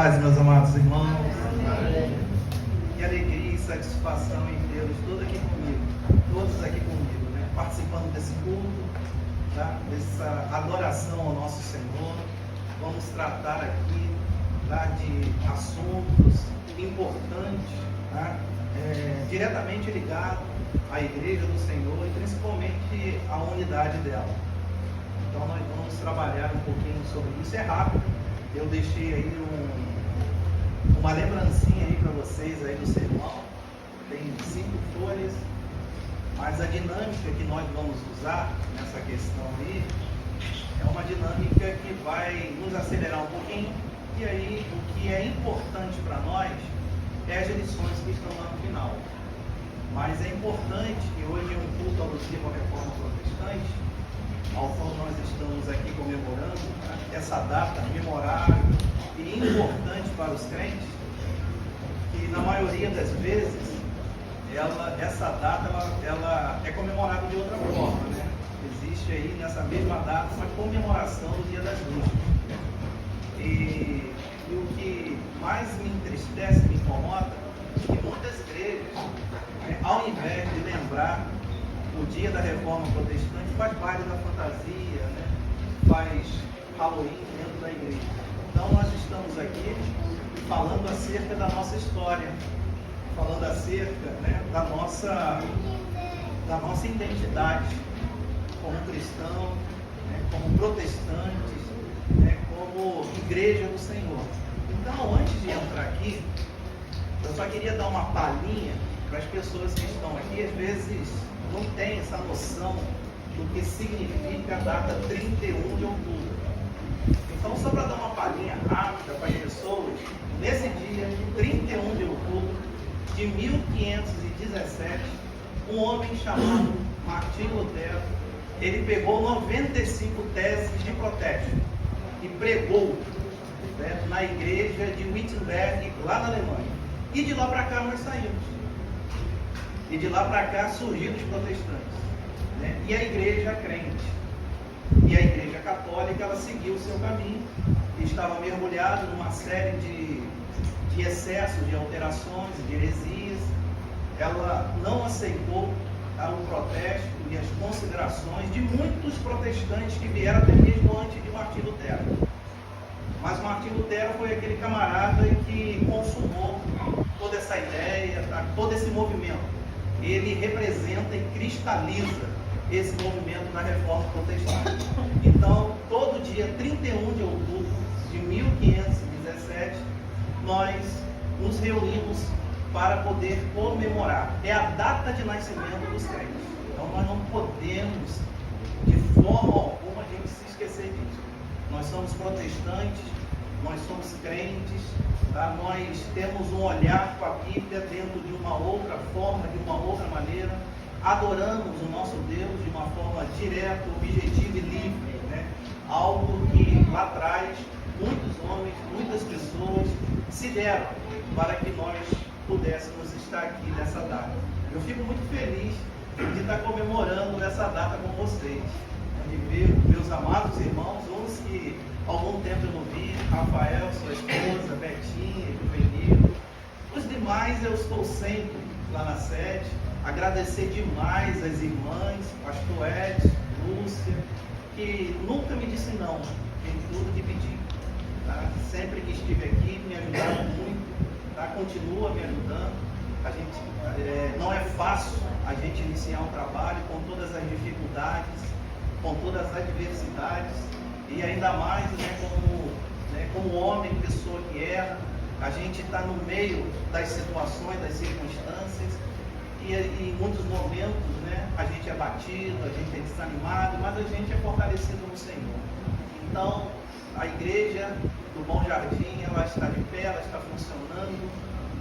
paz, meus amados irmãos. Que alegria e satisfação em tê-los todos aqui comigo, né? Participando desse culto, tá? Dessa adoração ao nosso Senhor. Vamos tratar aqui, tá? De assuntos importantes, tá? Diretamente ligados à Igreja do Senhor e principalmente à unidade dela. Então nós vamos trabalhar um pouquinho sobre isso. É rápido. Eu deixei aí uma lembrancinha aí para vocês aí do sermão. Tem 5 folhas, mas a dinâmica que nós vamos usar nessa questão aí é uma dinâmica que vai nos acelerar um pouquinho. E aí o que é importante para nós é as lições que estão lá no final. Mas é importante que hoje é um culto alusivo à Reforma Protestante, ao qual nós estamos aqui comemorando, tá? Essa data memorável e importante para os crentes, que na maioria das vezes essa data ela é comemorada de outra forma, né? Existe aí nessa mesma data uma comemoração do Dia das Bruxas. E o que mais me entristece, me incomoda, é que muitas igrejas, né, ao invés de lembrar o dia da Reforma Protestante, faz baile da fantasia, né? Faz Halloween dentro da igreja. Então nós estamos aqui falando acerca da nossa história, falando acerca, né, da nossa identidade como cristão, né, como protestantes, né, como igreja do Senhor. Então, antes de entrar aqui, eu só queria dar uma palhinha para as pessoas que estão aqui, às vezes não tem essa noção do que significa a data 31 de outubro. Então, só para dar uma palhinha rápida para as pessoas, nesse dia, 31 de outubro de 1517, um homem chamado Martinho Lutero, ele pegou 95 teses de protesto e pregou, né, na igreja de Wittenberg, lá na Alemanha. E de lá para cá nós saímos. E de lá para cá surgiram os protestantes, né? E a igreja crente, e a igreja católica, ela seguiu o seu caminho, e estava mergulhada numa série de excessos, de alterações, de heresias. Ela não aceitou, tá, o protesto e as considerações de muitos protestantes que vieram até mesmo antes de Martinho Lutero. Mas Martinho Lutero foi aquele camarada que consumou toda essa ideia, tá? Todo esse movimento. Ele representa e cristaliza esse movimento da Reforma Protestante. Então, todo dia 31 de outubro de 1517, nós nos reunimos para poder comemorar. É a data de nascimento dos crentes. Então, nós não podemos, de forma alguma, a gente se esquecer disso. Nós somos protestantes, nós somos crentes, tá? Nós temos um olhar com a Bíblia dentro de uma outra forma, de uma outra maneira. Adoramos o nosso Deus de uma forma direta, objetiva e livre, né? Algo que lá atrás muitos homens, muitas pessoas se deram para que nós pudéssemos estar aqui nessa data. Eu fico muito feliz de estar comemorando essa data com vocês, de ver meus amados irmãos, uns que há algum tempo eu não vi, Rafael, sua esposa, Betinha, Juvenil. Os demais eu estou sempre lá na sede. Agradecer demais as irmãs, Pastor Edson, Lúcia, que nunca me disse não, em tudo que pedi. Tá? Sempre que estive aqui, me ajudaram muito, tá? Continua me ajudando. A gente, não é fácil a gente iniciar um trabalho com todas as dificuldades, com todas as adversidades, e ainda mais, como homem, pessoa que erra, a gente está no meio das situações, das circunstâncias, e em muitos momentos, né, a gente é batido, a gente é desanimado, mas a gente é fortalecido no Senhor. Então, a igreja do Bom Jardim, ela está de pé, ela está funcionando,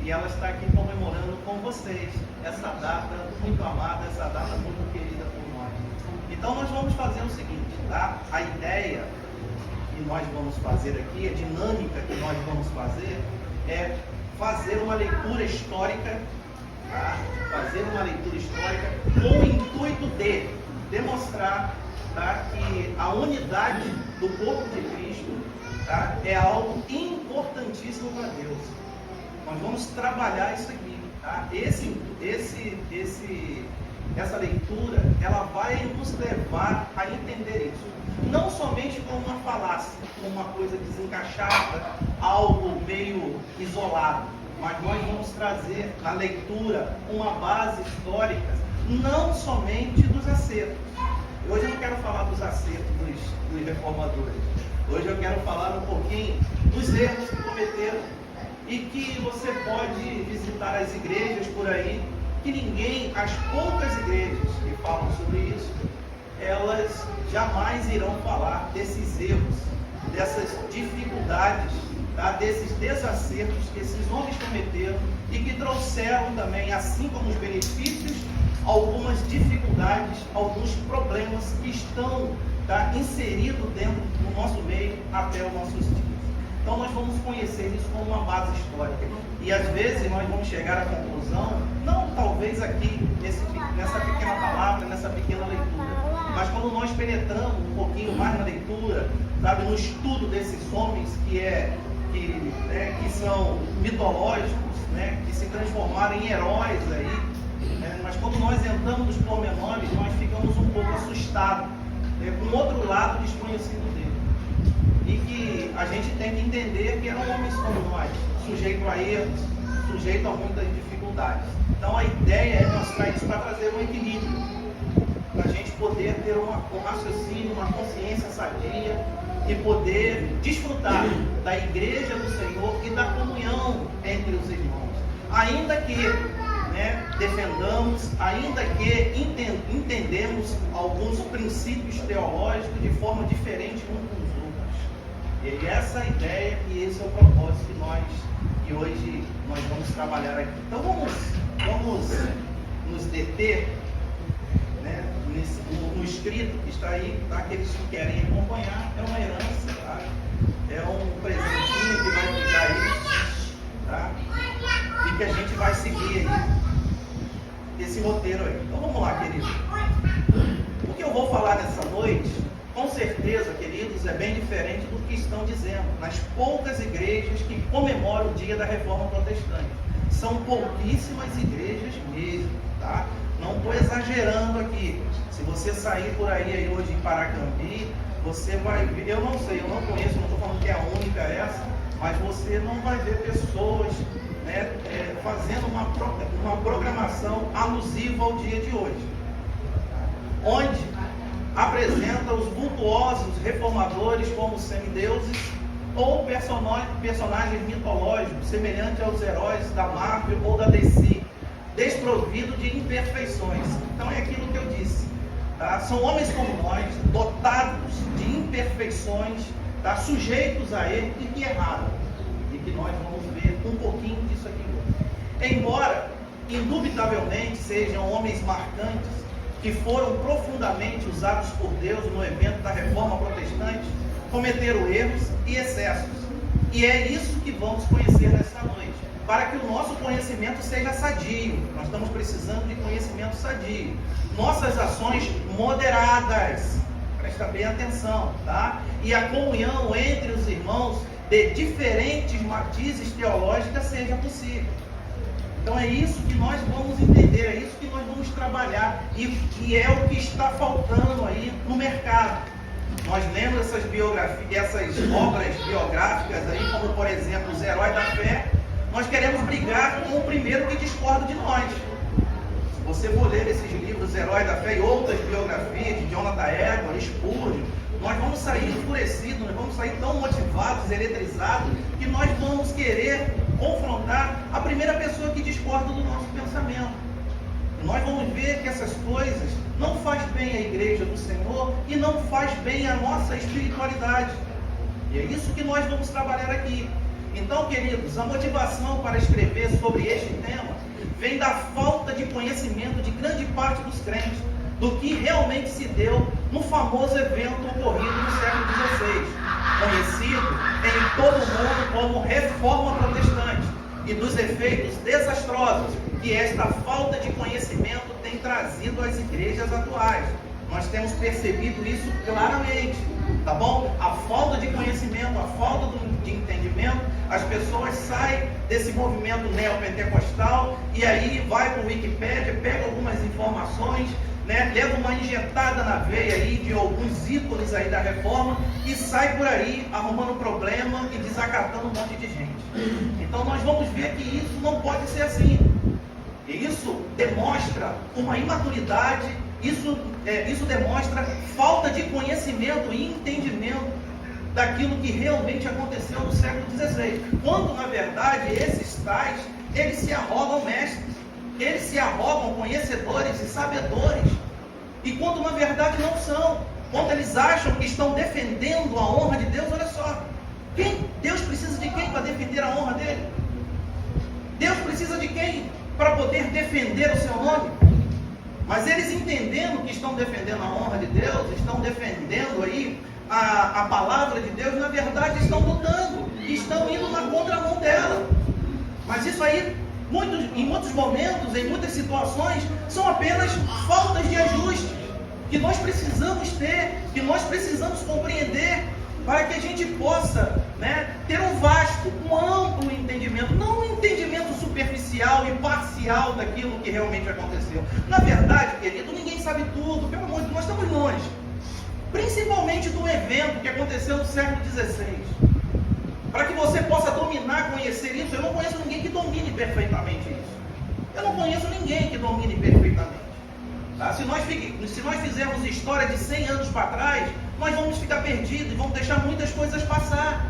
e ela está aqui comemorando com vocês essa data muito amada, essa data muito querida por nós. Então nós vamos fazer o seguinte, tá? A ideia que nós vamos fazer aqui, a dinâmica que nós vamos fazer é fazer uma leitura histórica, tá? Fazer uma leitura histórica com o intuito de demonstrar, tá, que a unidade do corpo de Cristo, tá? É algo importantíssimo para Deus. Nós vamos trabalhar isso aqui, tá? Essa leitura, ela vai nos levar a entender isso. Não somente como uma falácia, como uma coisa desencaixada, algo meio isolado, mas nós vamos trazer na leitura uma base histórica, não somente dos acertos. Hoje eu não quero falar dos acertos dos reformadores. Hoje eu quero falar um pouquinho dos erros que cometeram e que você pode visitar as igrejas por aí, que as poucas igrejas que falam sobre isso, elas jamais irão falar desses erros, dessas dificuldades, tá? Desses desacertos que esses homens cometeram e que trouxeram também, assim como os benefícios, algumas dificuldades, alguns problemas que estão, tá, inseridos dentro do nosso meio até os nossos dias. Então nós vamos conhecer isso como uma base histórica. E às vezes nós vamos chegar à conclusão, não talvez aqui, nessa pequena palavra, nessa pequena leitura, mas quando nós penetramos um pouquinho mais na leitura, sabe, no estudo desses homens que são mitológicos, né, que se transformaram em heróis aí, mas quando nós entramos nos pormenores, nós ficamos um pouco assustados, com outro lado desconhecido dele. E que a gente tem que entender que eram homens como nós, sujeitos a erros, sujeitos a muitas dificuldades. Então a ideia é mostrar isso para trazer um equilíbrio, para a gente poder ter um raciocínio, uma consciência sadia e poder desfrutar da igreja do Senhor e da comunhão entre os irmãos. Ainda que defendamos, ainda que entendemos alguns princípios teológicos de forma diferente uns dos outros. E essa é a ideia e esse é o propósito que hoje nós vamos trabalhar aqui. Então vamos nos deter, né, no escrito que está aí, tá? Aqueles que querem acompanhar, é uma herança, tá? É um presentinho que vai ficar aí, tá? E que a gente vai seguir aí esse roteiro aí. Então vamos lá, queridos. O que eu vou falar nessa noite, com certeza, queridos, é bem diferente do que estão dizendo nas poucas igrejas que comemoram o dia da Reforma Protestante. São pouquíssimas igrejas mesmo, tá? Não estou exagerando aqui. Se você sair por aí hoje em Paracambi, você vai ver, eu não sei, eu não conheço, não estou falando que é a única essa, mas você não vai ver pessoas fazendo uma programação alusiva ao dia de hoje, onde apresenta os vultuosos reformadores como semideuses ou personagens mitológicos semelhantes aos heróis da Marvel ou da DC, desprovido de imperfeições. Então é aquilo que eu disse, tá? São homens como nós, dotados de imperfeições, tá? Sujeitos a erro e que erraram, e que nós vamos ver um pouquinho disso aqui hoje. Embora indubitavelmente sejam homens marcantes que foram profundamente usados por Deus no evento da Reforma Protestante, cometeram erros e excessos. E é isso que vamos conhecer nesta noite, para que o nosso conhecimento seja sadio. Nós estamos precisando de conhecimento sadio. Nossas ações moderadas, presta bem atenção, tá? E a comunhão entre os irmãos de diferentes matizes teológicas seja possível. Então é isso que nós vamos entender, é isso que nós vamos trabalhar e é o que está faltando aí no mercado. Nós lemos essas obras biográficas aí, como por exemplo Os Heróis da Fé, nós queremos brigar com o primeiro que discorda de nós. Se você for ler esses livros, Os Heróis da Fé e outras biografias de Jonathan Edwards, Spurgeon, nós vamos sair enfurecidos, nós vamos sair tão motivados, eletrizados, que nós vamos querer confrontar a primeira pessoa que discorda do nosso pensamento. Nós vamos ver que essas coisas não faz bem à igreja do Senhor e não faz bem à nossa espiritualidade. E é isso que nós vamos trabalhar aqui. Então, queridos, a motivação para escrever sobre este tema vem da falta de conhecimento de grande parte dos crentes do que realmente se deu no famoso evento ocorrido no século XVI, conhecido em todo o mundo como Reforma Protestante, e dos efeitos desastrosos que esta falta de conhecimento tem trazido às igrejas atuais. Nós temos percebido isso claramente. tá bom? A falta de conhecimento, a falta de entendimento, as pessoas saem desse movimento neopentecostal e aí vai para o Wikipédia, pega algumas informações, né, leva uma injetada na veia aí de alguns ícones aí da reforma e sai por aí arrumando problema e desacatando um monte de gente. Então nós vamos ver que isso não pode ser assim. E isso demonstra uma imaturidade, isso demonstra falta de conhecimento e entendimento daquilo que realmente aconteceu no século XVI. Quando, na verdade, esses tais, eles se arrogam mestres, eles se arrogam conhecedores e sabedores. E quando, na verdade, não são. Quando eles acham que estão defendendo a honra de Deus, olha só. Deus precisa de quem para defender a honra dele? Deus precisa de quem para poder defender o seu nome? Mas eles entendendo que estão defendendo a honra de Deus, estão defendendo aí a palavra de Deus, na verdade estão lutando, estão indo na contramão dela. Mas isso aí, em muitos momentos, em muitas situações, são apenas faltas de ajuste que nós precisamos ter, que nós precisamos compreender, para que a gente possa, né, ter um vasto, um amplo entendimento, não um entendimento superficial e parcial daquilo que realmente aconteceu. Na verdade, querido, ninguém sabe tudo, pelo amor de Deus, nós estamos longe, principalmente do evento que aconteceu no século XVI. Para que você possa dominar, conhecer isso, eu não conheço ninguém que domine perfeitamente isso. Eu não conheço ninguém que domine perfeitamente. Tá? Se nós fizermos história de 100 anos para trás, nós vamos ficar perdidos e vamos deixar muitas coisas passar.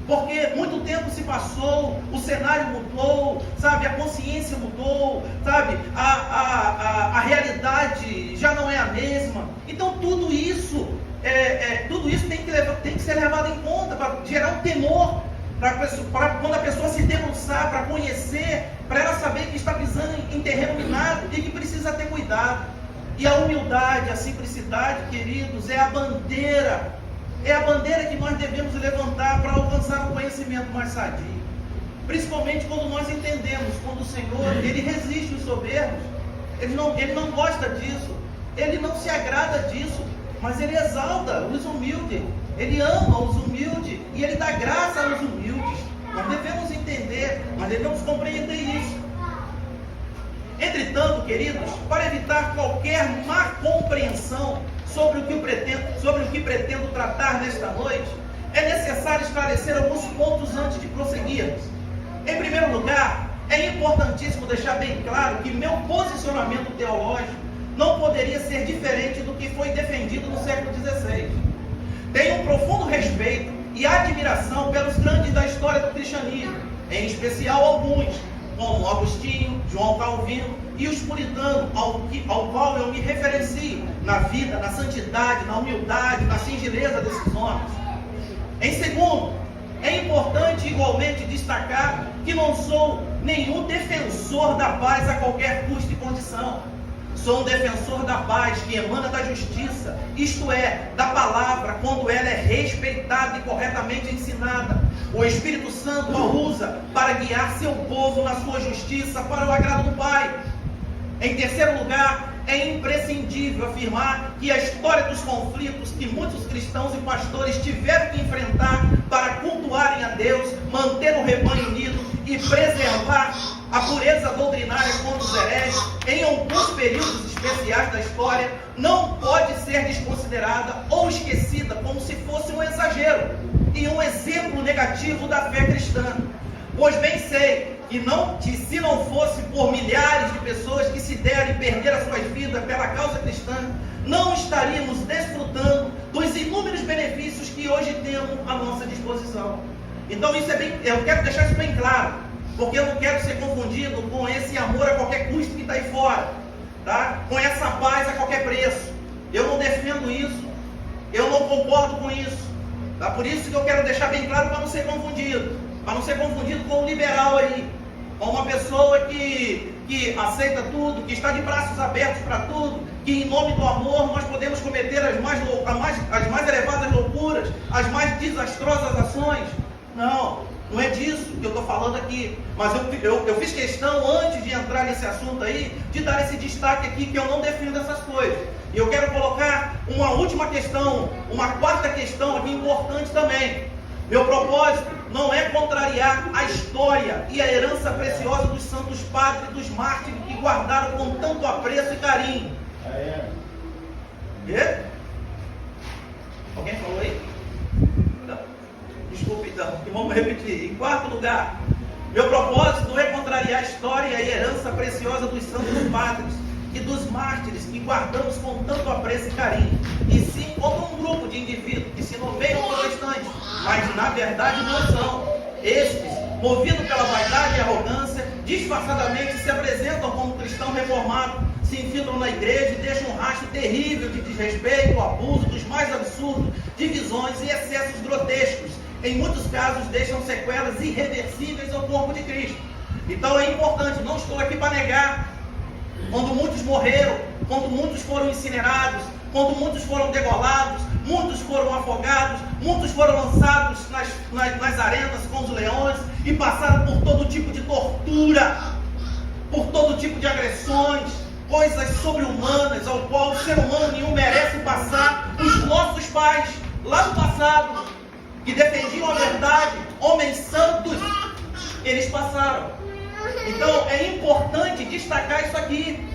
Porque muito tempo se passou, o cenário mudou, sabe? A consciência mudou, sabe? A realidade já não é a mesma. Então tudo isso tem que ser levado em conta para gerar um temor, para quando a pessoa se debruçar, para conhecer, para ela saber que está pisando em terreno minado e que precisa ter cuidado. E a humildade, a simplicidade, queridos, é a bandeira que nós devemos levantar para alcançar um conhecimento mais sadio. Principalmente quando nós entendemos, quando o Senhor, Ele resiste os soberbos, Ele não gosta disso, Ele não se agrada disso, mas Ele exalta os humildes, Ele ama os humildes e Ele dá graça aos humildes. Nós devemos entender, mas devemos compreender isso. Entretanto, queridos, para evitar qualquer má compreensão sobre o que pretendo tratar nesta noite, é necessário esclarecer alguns pontos antes de prosseguirmos. Em primeiro lugar, é importantíssimo deixar bem claro que meu posicionamento teológico não poderia ser diferente do que foi defendido no século XVI. Tenho um profundo respeito e admiração pelos grandes da história do cristianismo, em especial alguns, como Agostinho, João Calvino e os puritanos, ao qual eu me referencio na vida, na santidade, na humildade, na singeleza desses homens. Em segundo, é importante igualmente destacar que não sou nenhum defensor da paz a qualquer custo e condição. Sou um defensor da paz que emana da justiça, isto é, da palavra, quando ela é respeitada e corretamente ensinada. O Espírito Santo a usa para guiar seu povo na sua justiça para o agrado do Pai. Em terceiro lugar, é imprescindível afirmar que a história dos conflitos que muitos cristãos e pastores tiveram que enfrentar para cultuarem a Deus, manter o rebanho unido e preservar a pureza doutrinária contra os hereges, em alguns períodos especiais da história, não pode ser desconsiderada ou esquecida como se fosse um exagero e um exemplo negativo da fé cristã. Pois bem sei que se não fosse por milhares de pessoas que se deram e perderam as suas vidas pela causa cristã, não estaríamos desfrutando dos inúmeros benefícios que hoje temos à nossa disposição. Então eu quero deixar isso bem claro, porque eu não quero ser confundido com esse amor a qualquer custo que está aí fora, tá? Com essa paz a qualquer preço. Eu não defendo isso, eu não concordo com isso, tá? Por isso que eu quero deixar bem claro para não ser confundido. Para não ser confundido com um liberal aí, com uma pessoa que aceita tudo, que está de braços abertos para tudo, que em nome do amor nós podemos cometer as mais elevadas loucuras, as mais desastrosas ações. Não, Não é disso que eu estou falando aqui. Mas eu fiz questão, antes de entrar nesse assunto aí, de dar esse destaque aqui, que eu não defendo essas coisas. E eu quero colocar uma última questão, uma quarta questão aqui importante também. Meu propósito não é contrariar a história e a herança preciosa dos santos padres e dos mártires que guardaram com tanto apreço e carinho. Quê? Alguém falou aí? Não. Desculpe então, vamos repetir. Em quarto lugar, meu propósito não é contrariar a história e a herança preciosa dos santos padres e dos mártires que guardamos com tanto apreço e carinho, e sim como um grupo de indivíduos que se nomeiam protestantes, mas na verdade não são. Estes, movidos pela vaidade e arrogância, disfarçadamente se apresentam como cristãos reformados, se infiltram na igreja e deixam um rastro terrível de desrespeito, abuso, dos mais absurdos, divisões e excessos grotescos. Em muitos casos deixam sequelas irreversíveis ao corpo de Cristo. Então é importante, não estou aqui para negar, quando muitos morreram, quando muitos foram incinerados, quando muitos foram degolados, muitos foram afogados, muitos foram lançados nas arenas com os leões e passaram por todo tipo de tortura, por todo tipo de agressões, coisas sobre-humanas, ao qual o ser humano nenhum merece passar. Os nossos pais, lá no passado, que defendiam a verdade, homens santos, eles passaram. Então é importante destacar isso aqui,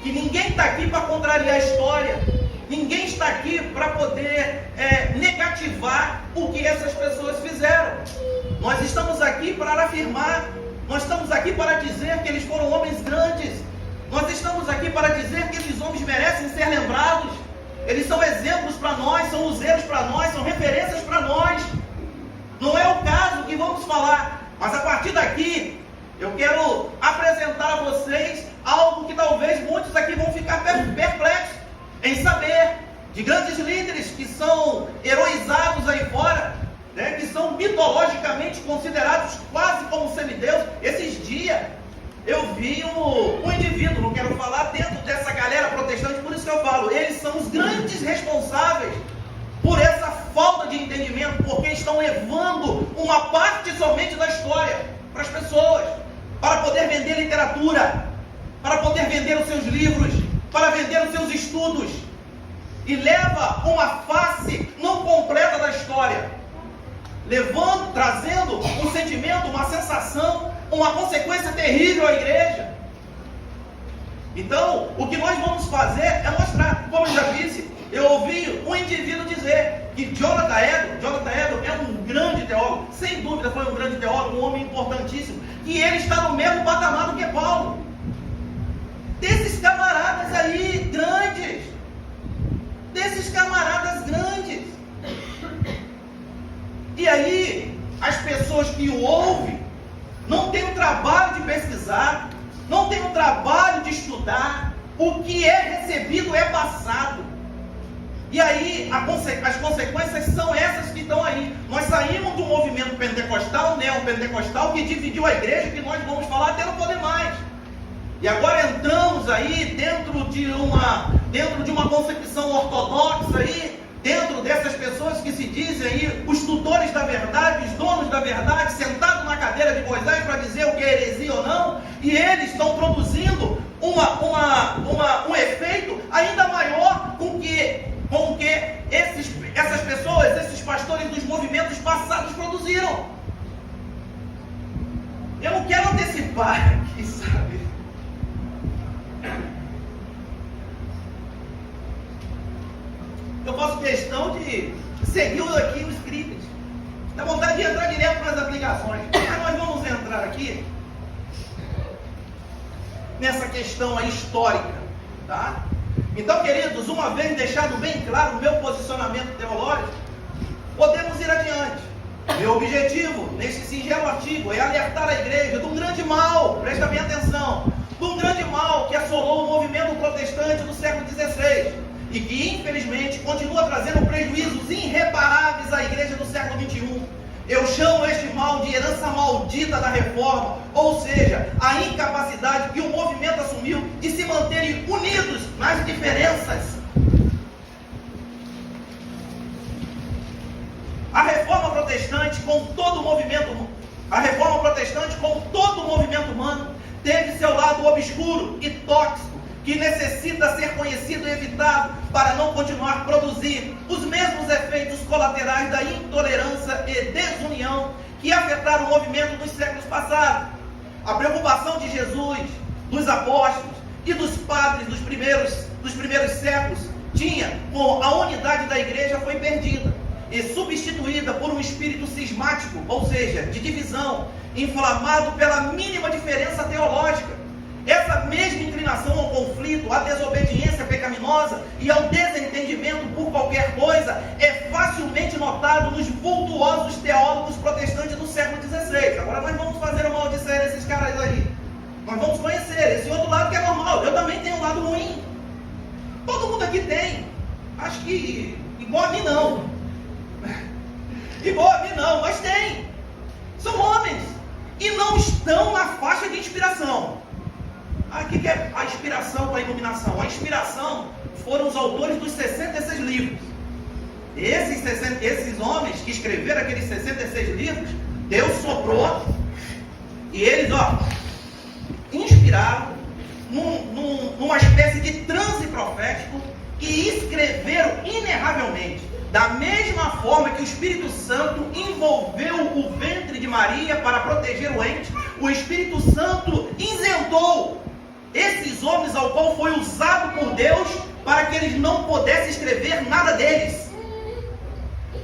que ninguém está aqui para contrariar a história, ninguém está aqui para poder negativar o que essas pessoas fizeram. Nós estamos aqui para afirmar, nós estamos aqui para dizer que eles foram homens grandes, nós estamos aqui para dizer que esses homens merecem ser lembrados, eles são exemplos para nós, são luzeiros para nós, são referências para nós. Não é o caso que vamos falar, mas a partir daqui eu quero apresentar a vocês algo que talvez muitos aqui vão ficar perplexos em saber, de grandes líderes que são heroizados aí fora, né, que são mitologicamente considerados quase como semideus. Esses dias eu vi um indivíduo, não quero falar dentro dessa galera protestante, por isso que eu falo, eles são os grandes responsáveis por essa falta de entendimento, porque estão levando uma parte somente da história para as pessoas, para poder vender literatura, para poder vender os seus livros, para vender os seus estudos, e leva uma face não completa da história, levando, trazendo um sentimento, uma sensação, uma consequência terrível à igreja. Então, o que nós vamos fazer é mostrar, como eu já disse, eu ouvi um indivíduo dizer que Jonathan Edwards é um grande teólogo, sem dúvida foi um grande teólogo, um homem importantíssimo, que ele está no mesmo patamar do que Paulo. Desses camaradas aí grandes, e aí as pessoas que o ouvem não têm o trabalho de pesquisar, não têm o trabalho de estudar, o que é recebido é passado. E aí as consequências são essas que estão aí. Nós saímos do movimento pentecostal, neopentecostal, que dividiu a igreja, que nós vamos falar até não poder mais. E agora entramos aí dentro de uma concepção ortodoxa aí, dentro dessas pessoas que se dizem aí os tutores da verdade, os donos da verdade, sentados na cadeira de Moisés para dizer o que é heresia ou não, e eles estão produzindo um efeito ainda maior com que essas pessoas, esses pastores dos movimentos passados produziram. Eu não quero antecipar aqui, sabe? Eu faço questão de seguir aqui o script. Dá vontade de entrar direto nas aplicações. Mas nós vamos entrar aqui nessa questão aí histórica, tá? Então, queridos, uma vez deixado bem claro o meu posicionamento teológico, podemos ir adiante. Meu objetivo nesse singelo artigo é alertar a igreja de um grande mal, presta bem atenção, de um grande mal que assolou o movimento protestante do século XVI e que, infelizmente, continua trazendo prejuízos irreparáveis à igreja do século XXI. Eu chamo este mal de herança maldita da reforma, ou seja, a incapacidade que o movimento assumiu de se manterem unidos nas diferenças. A reforma protestante, com todo o movimento A reforma protestante, como todo movimento humano, teve seu lado obscuro e tóxico, que necessita ser conhecido e evitado para não continuar a produzir os mesmos efeitos colaterais da intolerância e desunião que afetaram o movimento dos séculos passados. A preocupação de Jesus, dos apóstolos e dos padres dos primeiros séculos tinha com a unidade da igreja foi perdida e substituída por um espírito cismático, ou seja, de divisão, inflamado pela mínima diferença teológica. Essa mesma inclinação ao conflito, à desobediência pecaminosa e ao desentendimento por qualquer coisa é facilmente notado nos vultuosos teólogos protestantes do século XVI. Agora nós vamos fazer uma odisseia desses caras aí. Nós vamos conhecer esse outro lado que é normal. Eu também tenho um lado ruim. Todo mundo aqui tem. Acho que igual a mim não. Igual a mim não, mas tem. São homens. E não estão na faixa de inspiração. O que é a inspiração para a iluminação? A inspiração foram os autores dos 66 livros. Esses homens que escreveram aqueles 66 livros, Deus soprou e eles, inspiraram numa espécie de transe profético e escreveram inerravelmente. Da mesma forma que o Espírito Santo envolveu o ventre de Maria para proteger o ente, o Espírito Santo isentou esses homens ao qual foi usado por Deus para que eles não pudessem escrever nada deles.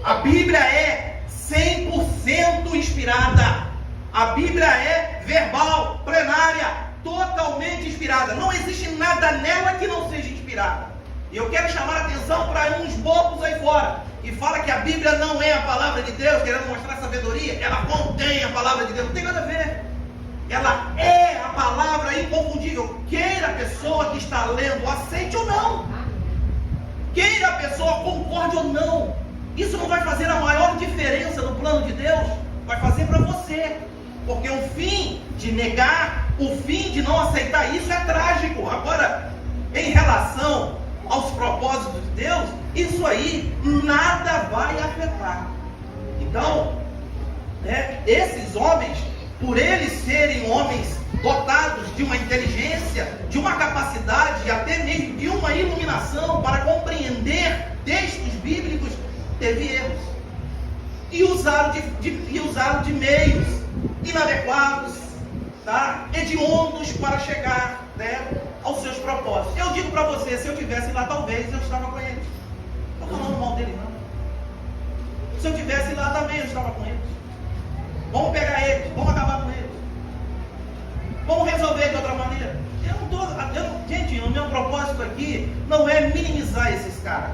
A Bíblia é 100% inspirada. A Bíblia é verbal, plenária, totalmente inspirada. Não existe nada nela que não seja inspirada. E eu quero chamar a atenção para uns bobos aí fora que fala que a Bíblia não é a palavra de Deus, querendo mostrar sabedoria. Ela contém a palavra de Deus. Não tem nada a ver. Ela é a palavra inconfundível. Queira a pessoa que está lendo, aceite ou não. Queira a pessoa, concorde ou não. Isso não vai fazer a maior diferença no plano de Deus. Vai fazer para você. Porque o fim de negar, o fim de não aceitar isso é trágico. Agora, em relação aos propósitos de Deus, isso aí nada vai afetar. Então, esses homens, por eles serem homens dotados de uma inteligência, de uma capacidade, até mesmo de uma iluminação para compreender textos bíblicos, teve erros. E usaram de meios inadequados, hediondos para chegar aos seus propósitos. Eu digo para você, se eu estivesse lá, talvez eu estava com eles. Não estou falando mal dele, não. Se eu estivesse lá também, eu estava com eles. Vamos pegar eles, vamos acabar com eles. Vamos resolver de outra maneira. Gente, o meu propósito aqui não é minimizar esses caras.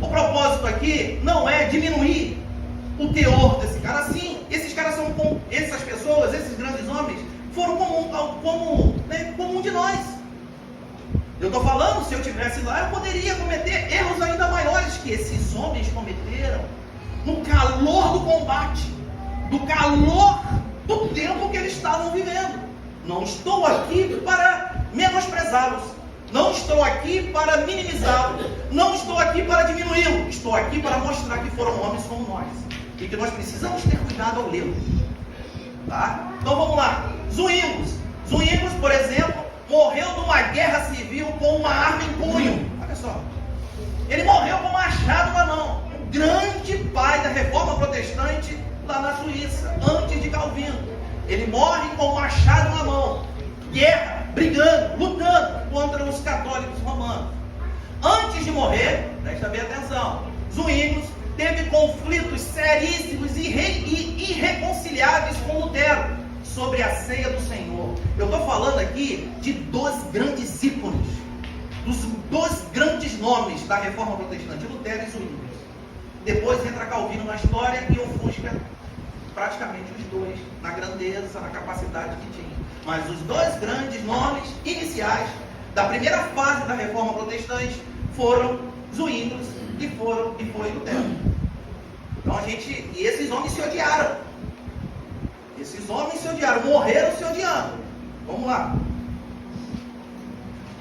O propósito aqui não é diminuir o teor desse cara. Assim, esses caras são como essas pessoas, esses grandes homens, foram como um de nós. Eu estou falando, se eu estivesse lá, eu poderia cometer erros ainda maiores que esses homens cometeram no calor do combate, do calor do tempo que eles estavam vivendo. Não estou aqui para menosprezá-los, não estou aqui para minimizá-los, não estou aqui para diminuí-los, estou aqui para mostrar que foram homens como nós e que nós precisamos ter cuidado ao lê-los. Tá? Então vamos lá. Zuíngos, por exemplo, morreu numa guerra civil com uma arma em punho. Olha só, ele morreu com um machado na mão. Um grande pai da reforma protestante lá na Suíça, antes de Calvino. Ele morre com um machado na mão. Guerra, brigando, lutando contra os católicos romanos. Antes de morrer, presta bem atenção, Zuíngos teve conflitos seríssimos e irreconciliáveis com Lutero sobre a ceia do Senhor. Eu estou falando aqui de dois grandes ícones, dos dois grandes nomes da reforma protestante, Lutero e Zuíngos. Depois entra Calvino na história e ofusca praticamente os dois, na grandeza, na capacidade que tinha. Mas os dois grandes nomes iniciais da primeira fase da reforma protestante foram Zuíngos e foi Lutero. Então e esses homens se odiaram. Morreram se odiando. Vamos lá.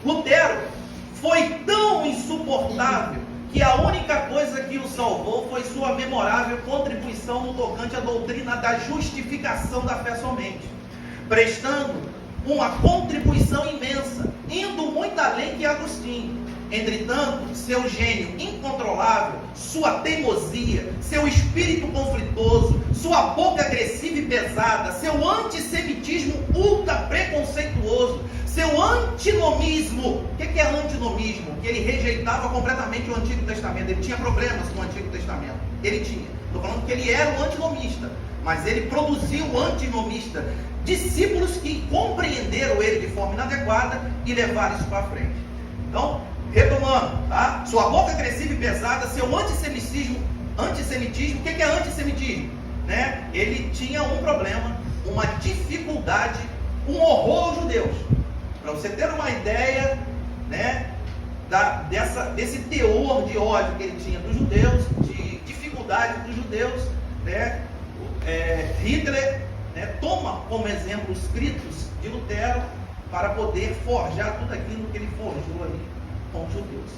Lutero foi tão insuportável que a única coisa que o salvou foi sua memorável contribuição no tocante à doutrina da justificação da fé somente, prestando uma contribuição imensa, indo muito além que Agostinho. Entretanto, seu gênio incontrolável, sua teimosia, seu espírito conflituoso, sua boca agressiva e pesada, seu antissemitismo ultra preconceituoso, seu antinomismo. O que é antinomismo? Que ele rejeitava completamente o Antigo Testamento. Ele tinha problemas com o Antigo Testamento. Ele tinha. Estou falando que ele era um antinomista, mas ele produziu o antinomista. Discípulos que compreenderam ele de forma inadequada e levaram isso para frente. Então, retomando, tá? Sua boca agressiva e pesada, seu antissemitismo. O que é antissemitismo? Né? Ele tinha um problema, uma dificuldade, um horror aos judeus. Para você ter uma ideia, né, desse teor de ódio que ele tinha dos judeus, de dificuldade dos judeus, né? Hitler, né, toma como exemplo os escritos de Lutero para poder forjar tudo aquilo que ele forjou ali com os judeus.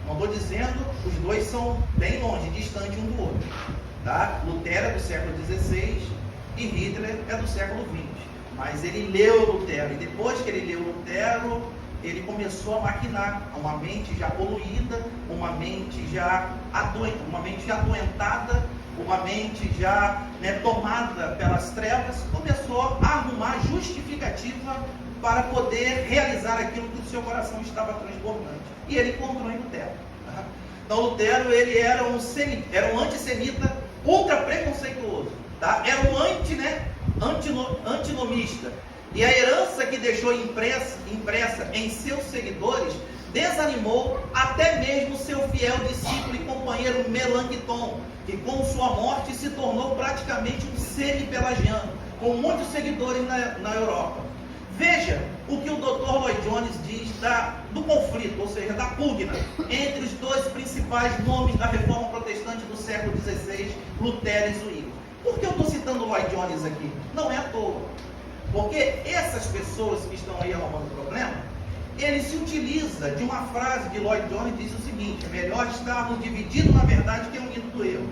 Não estou dizendo, os dois são bem longe, distantes um do outro. Tá? Lutero é do século XVI e Hitler é do século XX. Mas ele leu Lutero, e depois que ele leu Lutero, ele começou a maquinar uma mente já poluída, uma mente já adoentada, uma mente já, né, tomada pelas trevas, começou a arrumar justificativa para poder realizar aquilo que o seu coração estava transbordante. E ele encontrou em Lutero. Tá? Então Lutero, ele era um antissemita ultra preconceituoso. Tá? Era um antinomista. E a herança que deixou impressa em seus seguidores desanimou até mesmo seu fiel discípulo e companheiro Melanchthon, que com sua morte se tornou praticamente um semi-pelagiano, com muitos seguidores na Europa. Veja o que o Dr. Lloyd Jones diz do conflito, ou seja, da pugna, entre os dois principais nomes da reforma protestante do século XVI, Lutero e Zwingli. Por que eu estou citando Lloyd Jones aqui? Não é à toa. Porque essas pessoas que estão aí arrumando problema, ele se utiliza de uma frase de Lloyd Jones, diz o seguinte: é melhor estarmos divididos na verdade que unidos do erro.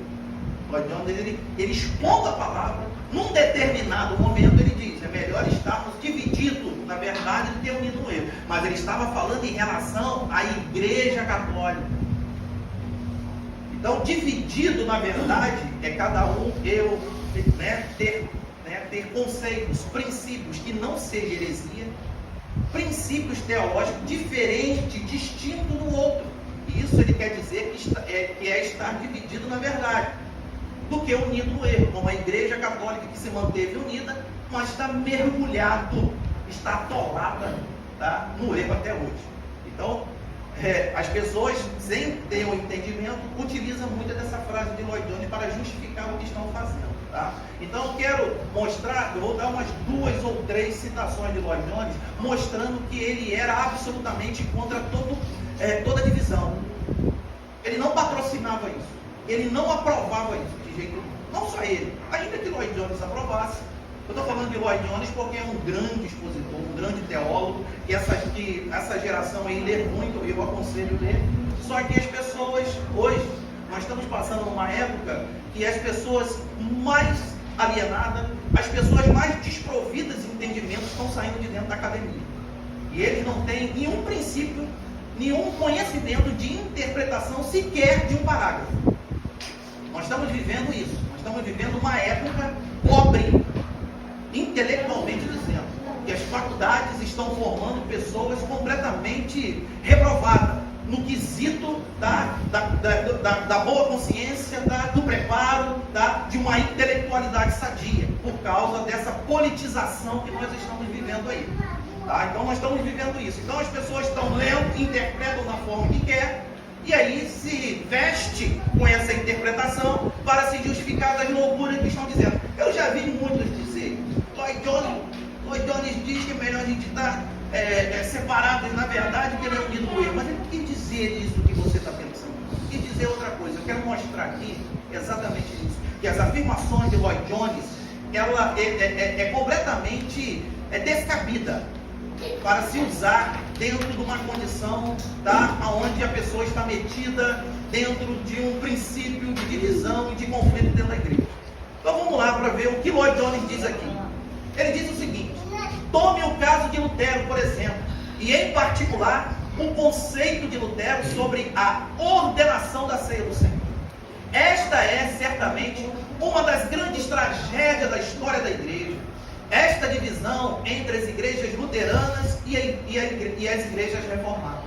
Lloyd Jones, ele expondo a palavra, num determinado momento ele diz, é melhor estarmos divididos na verdade do que unidos no erro. Mas ele estava falando em relação à Igreja Católica. Então, dividido na verdade é cada um ter conceitos, princípios que não seja heresia, princípios teológicos diferentes, distintos do outro. E isso ele quer dizer que é estar dividido na verdade, do que unido no erro, como a Igreja Católica que se manteve unida, mas está mergulhado, está atolada, tá, no erro até hoje. Então, as pessoas, sem ter o entendimento, utilizam muito dessa frase de Lloyd Jones para justificar o que estão fazendo. Tá? Então eu quero mostrar, eu vou dar umas 2 ou 3 citações de Lloyd Jones, mostrando que ele era absolutamente contra toda divisão. Ele não patrocinava isso, ele não aprovava isso de jeito nenhum. Não só ele, ainda que Lloyd Jones aprovasse. Eu estou falando de Lloyd Jones porque é um grande expositor, um grande teólogo, que essa geração aí lê muito, eu aconselho ler. Só que as pessoas, hoje, nós estamos passando numa época que as pessoas mais alienadas, as pessoas mais desprovidas de entendimento estão saindo de dentro da academia. E eles não têm nenhum princípio, nenhum conhecimento de interpretação sequer de um parágrafo. Nós estamos vivendo isso. Nós estamos vivendo uma época pobre, intelectualmente dizendo, que as faculdades estão formando pessoas completamente reprovadas no quesito da boa consciência, do preparo, de uma intelectualidade sadia, por causa dessa politização que nós estamos vivendo aí. Tá? Então nós estamos vivendo isso. Então as pessoas estão lendo, interpretam da forma que quer, e aí se veste com essa interpretação para se justificar das loucuras que estão dizendo. Eu já vi muitos dizer, Lloyd Jones diz que é melhor a gente estar separados na verdade que ele é unido no erro. Mas ele quis dizer isso que você está pensando. Quis dizer outra coisa. Eu quero mostrar aqui exatamente isso. Que as afirmações de Lloyd Jones, ela é completamente descabida para se usar dentro de uma condição, tá, onde a pessoa está metida dentro de um princípio de divisão e de conflito dentro da igreja. Então vamos lá para ver o que Lloyd Jones diz aqui. Ele diz o seguinte: tome o caso de Lutero, por exemplo, e em particular o conceito de Lutero sobre a ordenação da ceia do Senhor. Esta é certamente uma das grandes tragédias da história da igreja. Esta divisão entre as igrejas luteranas e as igrejas reformadas.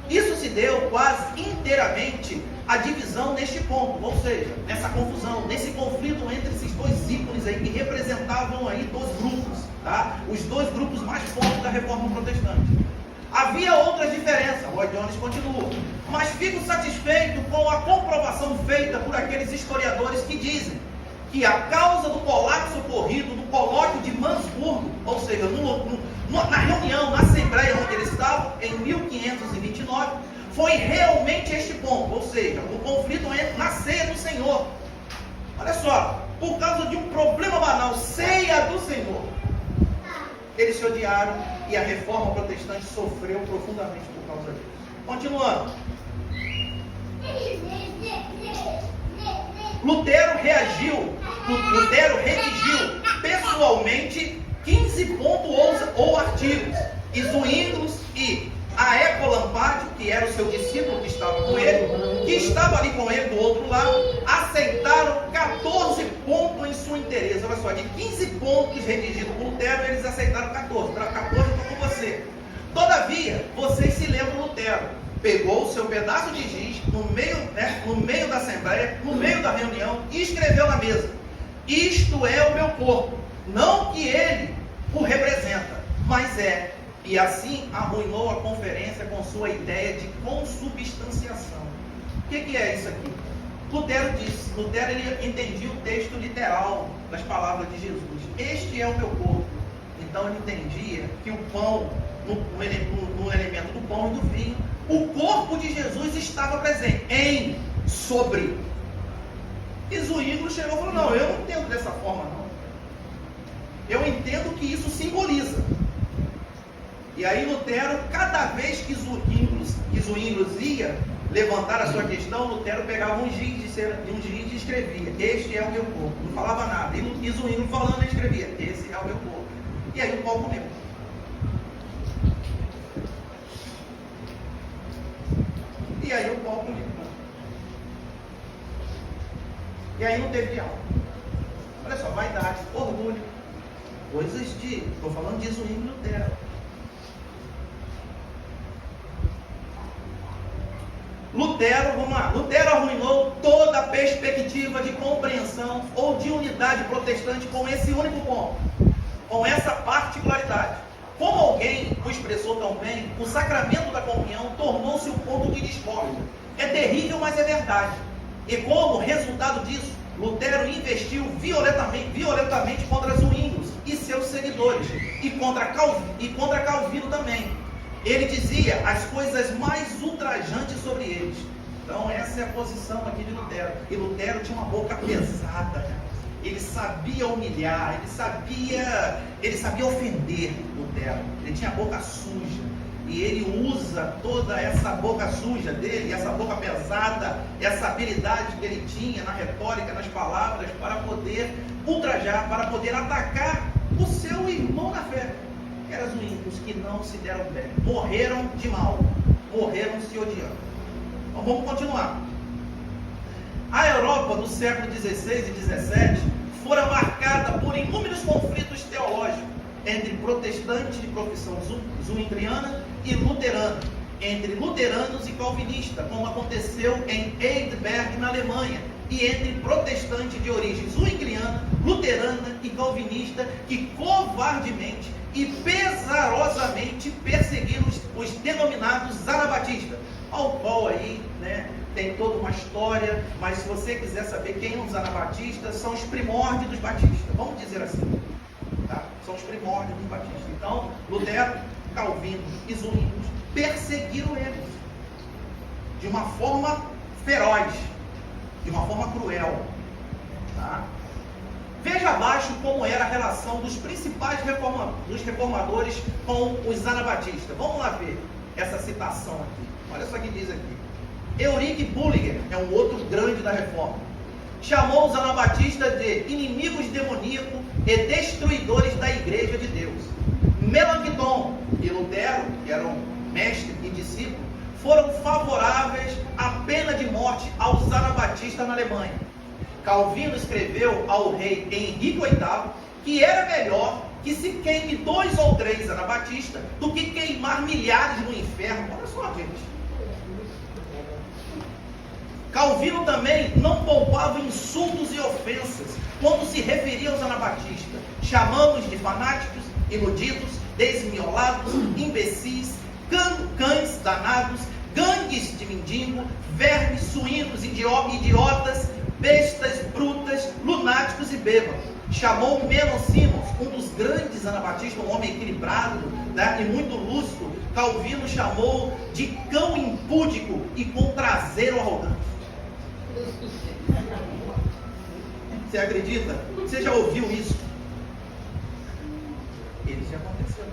Isso se deu quase inteiramente a divisão neste ponto, ou seja, nessa confusão, nesse conflito entre esses dois ícones aí que representavam aí dois grupos, tá? Os dois grupos mais fortes da reforma protestante. Havia outras diferenças, Lloyd Jones continua, mas fico satisfeito com a comprovação feita por aqueles historiadores que dizem que a causa do colapso ocorrido no colóquio de Mansburgo, ou seja, na reunião, na assembleia onde eles estavam, em 1529, foi realmente este ponto, ou seja, o conflito na ceia do Senhor. Olha só, por causa de um problema banal, ceia do Senhor, eles se odiaram e a reforma protestante sofreu profundamente por causa disso. Continuando. Lutero redigiu pessoalmente 15 pontos ou artigos, e Zwinglio e a Ecolampade, que era o seu discípulo que estava com ele, que estava ali com ele do outro lado, aceitaram 14 pontos em sua inteireza. Olha só, de 15 pontos redigidos por Lutero, eles aceitaram 14. 14 eu estou com você. Todavia, vocês se lembram, Lutero pegou o seu pedaço de giz no meio da assembleia, no meio da reunião, e escreveu na mesa: isto é o meu corpo, não que ele o representa, mas é. E assim arruinou a conferência com sua ideia de consubstanciação. O que é isso aqui? Lutero ele entendia o texto literal das palavras de Jesus. Este é o meu corpo. Então ele entendia que o pão, no elemento do pão e do vinho, o corpo de Jesus estava presente, sobre. E Zwinglio chegou e falou: não, eu não entendo dessa forma não. Eu entendo que isso simboliza. E aí Lutero, cada vez que Zwinglio ia levantar a sua questão, Lutero pegava um giz e escrevia: este é o meu corpo. Não falava nada. E Zwinglio falando, ele escrevia: esse é o meu corpo. E aí o pau comeu. E aí o pau comeu. E aí não teve diálogo. Olha só, vaidade, orgulho, coisas estou falando de Zwinglio e Lutero. Lutero arruinou toda a perspectiva de compreensão ou de unidade protestante com esse único ponto, com essa particularidade. Como alguém o expressou tão bem, o sacramento da comunhão tornou-se um ponto de discórdia. É terrível, mas é verdade. E como resultado disso, Lutero investiu violentamente contra Zwinglio e seus seguidores, e contra Calvino também. Ele dizia as coisas mais ultrajantes sobre eles. Então essa é a posição aqui de Lutero. E Lutero tinha uma boca pesada, né? Ele sabia humilhar, ele sabia ofender Lutero. Ele tinha a boca suja. E ele usa toda essa boca suja dele, essa boca pesada, essa habilidade que ele tinha na retórica, nas palavras, para poder ultrajar, para poder atacar o seu irmão na fé. Eram os ímpios que não se deram bem, morreram de mal, morreram se odiando. Então vamos continuar. A Europa do século XVI e XVII fora marcada por inúmeros conflitos teológicos entre protestantes de profissão zwingliana e luterana, entre luteranos e calvinistas, como aconteceu em Heidelberg, na Alemanha, e entre protestantes de origem zwingliana, luterana e calvinista, que covardemente e pesarosamente perseguiram os denominados anabatistas, ao qual aí, né, tem toda uma história, mas se você quiser saber quem são os anabatistas, são os primórdios dos batistas, vamos dizer assim, tá? São os primórdios dos batistas. Então, Lutero, Calvino e Zwinglio perseguiram eles de uma forma feroz, de uma forma cruel, tá? Veja abaixo como era a relação dos principais reformadores com os anabatistas. Vamos lá ver essa citação aqui. Olha só o que diz aqui. Eurico Bullinger é um outro grande da reforma. Chamou os anabatistas de inimigos demoníacos e destruidores da igreja de Deus. Melancton e Lutero, que eram mestre e discípulo, foram favoráveis à pena de morte aos anabatistas na Alemanha. Calvino escreveu ao rei Henrique VIII que era melhor que se queime 2 ou 3 anabatistas do que queimar milhares no inferno. Olha só, gente. Calvino também não poupava insultos e ofensas quando se referia aos anabatistas, chamando-os de fanáticos, iludidos, desmiolados, imbecis, cães danados, gangues de mendigo, vermes, suínos, idiotas, bestas brutas, lunáticos e bêbados. Chamou Menon Simons, um dos grandes anabatistas, um homem equilibrado, né, e muito lúcido. Calvino chamou de cão impúdico e com traseiro arrogante. Você acredita? Você já ouviu isso? Ele já aconteceu.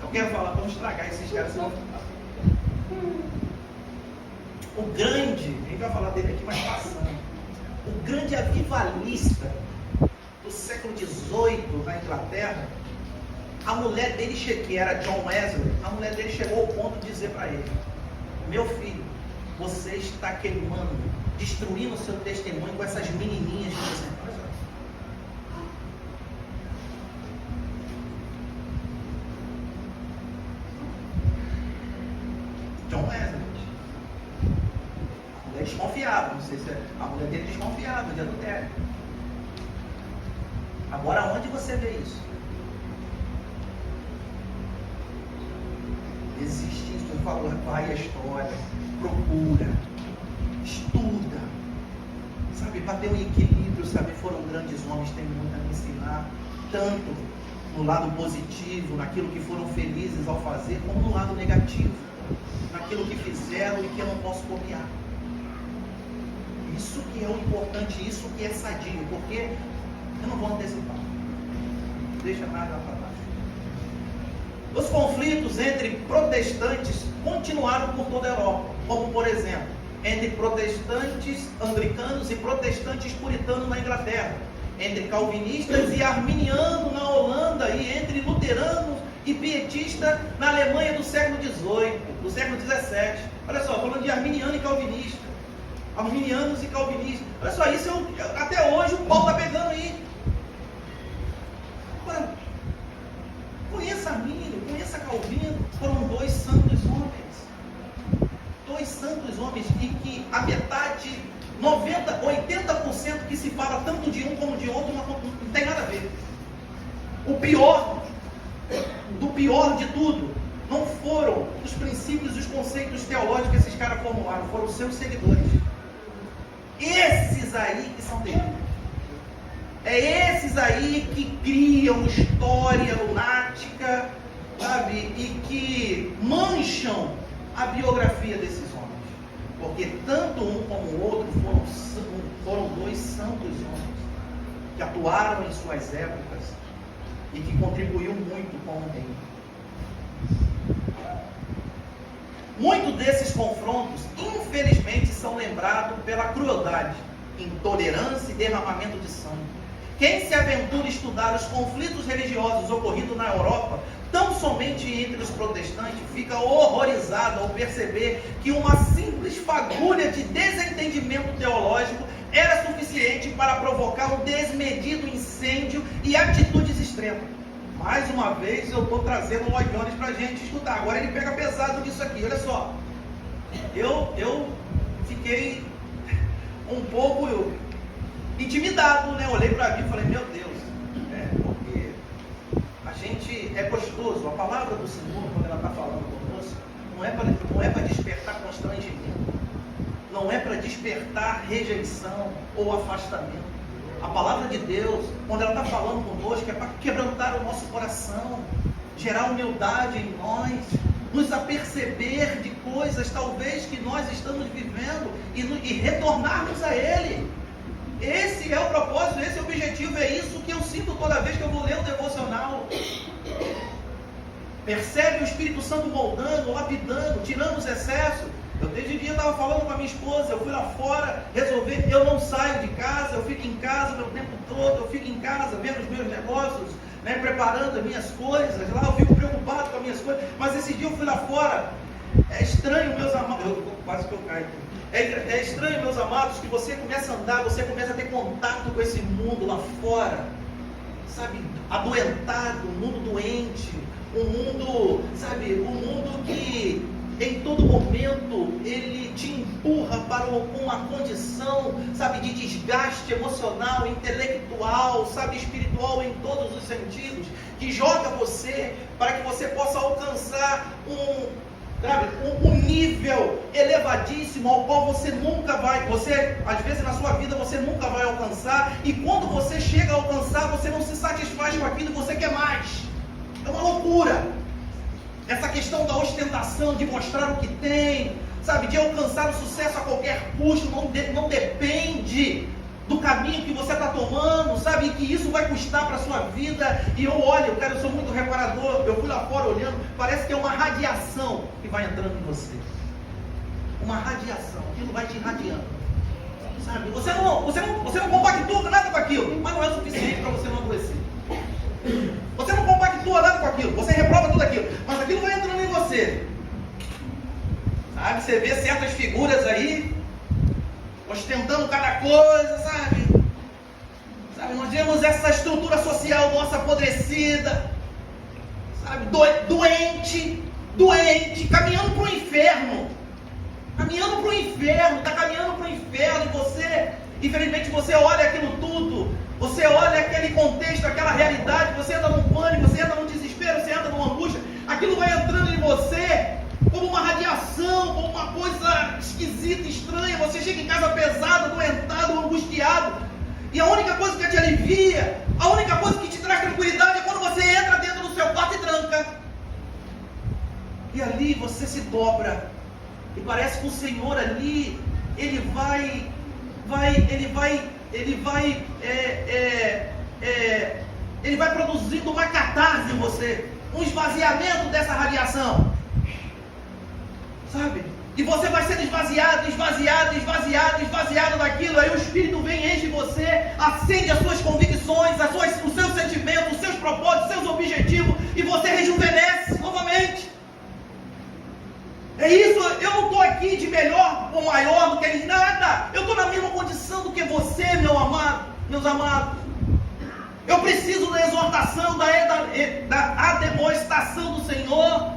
Eu quero falar, vamos estragar esses caras. O grande, a gente vai falar dele aqui mais passando, o grande avivalista do século XVIII na Inglaterra, a mulher dele, que era John Wesley, a mulher dele chegou ao ponto de dizer para ele: meu filho, você está queimando, destruindo o seu testemunho com essas menininhas de você. John Wesley. A mulher desconfiava, não sei se a mulher dele desconfiava de adultério. Agora, onde você vê isso? Existe isso, eu falo, vai a história, procura, estuda, sabe, para ter um equilíbrio, sabe, foram grandes homens, tem muito a me ensinar, tanto no lado positivo, naquilo que foram felizes ao fazer, como no lado negativo, naquilo que fizeram e que eu não posso copiar. Isso que é o importante, isso que é sadio, porque eu não vou antecipar, não deixa nada para baixo. Os conflitos entre protestantes continuaram por toda a Europa, como por exemplo, entre protestantes anglicanos e protestantes puritanos na Inglaterra, entre calvinistas e arminianos na Holanda e entre luteranos e pietistas na Alemanha do século XVIII, do século XVII. Olha só, falando de arminiano e calvinista, arminianos e calvinistas. Olha só, isso até hoje o pau está pegando aí. Agora, conheça Armínio, conheça Calvino, foram 2 santos homens. 2 santos homens e que a metade, 90%, 80% que se fala tanto de um como de outro não tem nada a ver. O pior, do pior de tudo, não foram os princípios e os conceitos teológicos que esses caras formularam, foram os seus seguidores. Esses aí que são terríveis. É esses aí que criam história lunática, sabe? E que mancham a biografia desses homens. Porque tanto um como o outro foram 2 santos homens que atuaram em suas épocas e que contribuiu muito com o reino. Muitos desses confrontos, infelizmente, são lembrados pela crueldade, intolerância e derramamento de sangue. Quem se aventura a estudar os conflitos religiosos ocorridos na Europa, tão somente entre os protestantes, fica horrorizado ao perceber que uma simples fagulha de desentendimento teológico era suficiente para provocar um desmedido incêndio e atitudes extremas. Mais uma vez eu estou trazendo o Lloyd Jones para a gente escutar. Agora ele pega pesado nisso aqui. Olha só, eu fiquei um pouco intimidado, né? Olhei para mim e falei, meu Deus, porque a gente é gostoso. A palavra do Senhor, quando ela está falando conosco, não é para despertar constrangimento, não é para despertar rejeição ou afastamento. A palavra de Deus, quando ela está falando conosco, é para quebrantar o nosso coração, gerar humildade em nós, nos aperceber de coisas talvez que nós estamos vivendo e retornarmos a Ele. Esse é o propósito, esse é o objetivo, é isso que eu sinto toda vez que eu vou ler um devocional. Percebe o Espírito Santo moldando, lapidando, tirando os excessos. Eu desde dia estava falando com a minha esposa, eu fui lá fora resolver, eu não saio de casa, eu fico em casa o meu tempo todo, eu fico em casa vendo os meus negócios, né, preparando as minhas coisas, lá eu fico preocupado com as minhas coisas, mas esse dia eu fui lá fora. É estranho, meus amados, quase que eu caio. É estranho, meus amados, que você começa a andar, você começa a ter contato com esse mundo lá fora, sabe, adoentado, um mundo doente, um mundo, sabe, um mundo que em todo momento ele te empurra para uma condição, sabe, de desgaste emocional, intelectual, sabe, espiritual em todos os sentidos, que joga você para que você possa alcançar um nível elevadíssimo ao qual você nunca vai, às vezes na sua vida você nunca vai alcançar, e quando você chega a alcançar, você não se satisfaz com aquilo e você quer mais. É uma loucura. Essa questão da ostentação, de mostrar o que tem, sabe, de alcançar o sucesso a qualquer custo, não depende do caminho que você está tomando, sabe, e que isso vai custar para a sua vida. E eu olho, cara, eu sou muito reparador, eu fui lá fora olhando, parece que é uma radiação que vai entrando em você. Uma radiação, aquilo vai te irradiando. Sabe, você não compactua nada com aquilo, mas não é o suficiente para você não adoecer. Você não compactua nada com aquilo, você reprova tudo aquilo, mas aquilo vai entrando em você. Sabe, você vê certas figuras aí, ostentando cada coisa, sabe? Nós vemos essa estrutura social nossa apodrecida, sabe? Doente, caminhando para o inferno. Está caminhando para o inferno, e você, infelizmente, você olha aquilo tudo, você olha aquele contexto, aquela realidade, você entra num pânico, você entra num desespero, você entra numa angústia, aquilo vai entrando em você como uma radiação, como uma coisa esquisita, estranha. Você chega em casa pesado, adoentado, angustiado, e a única coisa que te alivia, a única coisa que te traz tranquilidade é quando você entra dentro do seu quarto e tranca, e ali você se dobra, e parece que o Senhor ali, ele vai produzindo uma catarse em você, um esvaziamento dessa radiação, sabe? E você vai sendo esvaziado daquilo. Aí o Espírito vem, enche você, acende as suas convicções, os seus sentimentos, os seus propósitos, os seus objetivos, e você rejuvenesce novamente. É isso, eu não estou aqui de melhor ou maior do que eles, nada. Eu estou na mesma condição do que você, meus amados. Eu preciso da exortação, da ademoestação do Senhor.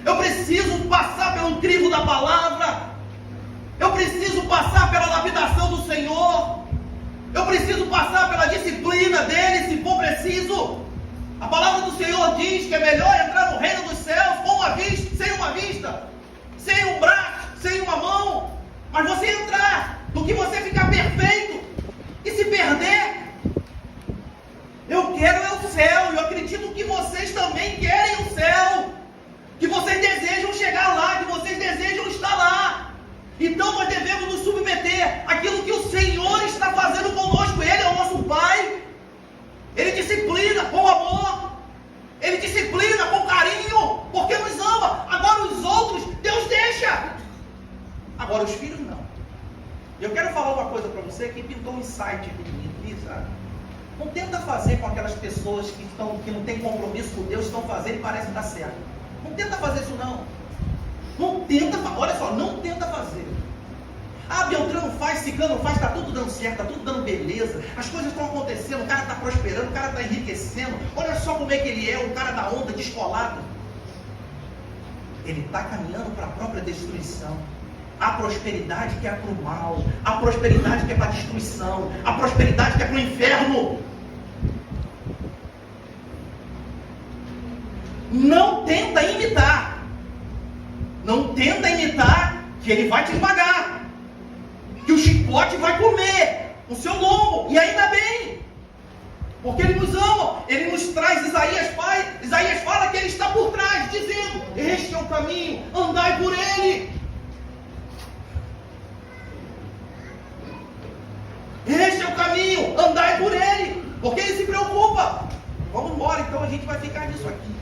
Eu preciso passar pelo crivo da palavra. Eu preciso passar pela lapidação do Senhor. Eu preciso passar pela disciplina dele, se for preciso. A palavra do Senhor diz que é melhor entrar no reino dos céus com uma vista, sem um braço, sem uma mão, mas você entrar, do que você ficar perfeito e se perder. Eu quero é o céu, e eu acredito que vocês também querem o céu, que vocês desejam chegar lá, que vocês desejam estar lá. Então nós devemos nos submeter àquilo que o Senhor está fazendo conosco. Ele é o nosso Pai, Ele disciplina com amor, Ele disciplina com carinho, porque nos ama. Agora os outros, Deus deixa. Agora os filhos não. Eu quero falar uma coisa para você que pintou um insight aqui, sabe? Não tenta fazer com aquelas pessoas que não têm compromisso com Deus, estão fazendo e parece dar certo. Não tenta fazer isso não. Olha só, não tenta fazer. Ah, Beltrano faz, Ciclano faz, está tudo dando certo, está tudo dando beleza, as coisas estão acontecendo, o cara está prosperando, o cara está enriquecendo, olha só como é que ele é, o cara da onda, descolado. Ele está caminhando para a própria destruição. A prosperidade que é para o mal, a prosperidade que é para a destruição, a prosperidade que é para o inferno. Não tenta imitar. Não tenta imitar, que ele vai te esmagar, que o chicote vai comer o seu lombo, e ainda bem, porque ele nos ama, ele nos traz. Isaías fala que ele está por trás, dizendo: este é o caminho, andai por ele. Este é o caminho. é por ele, porque ele se preocupa. Vamos embora, então a gente vai ficar nisso aqui.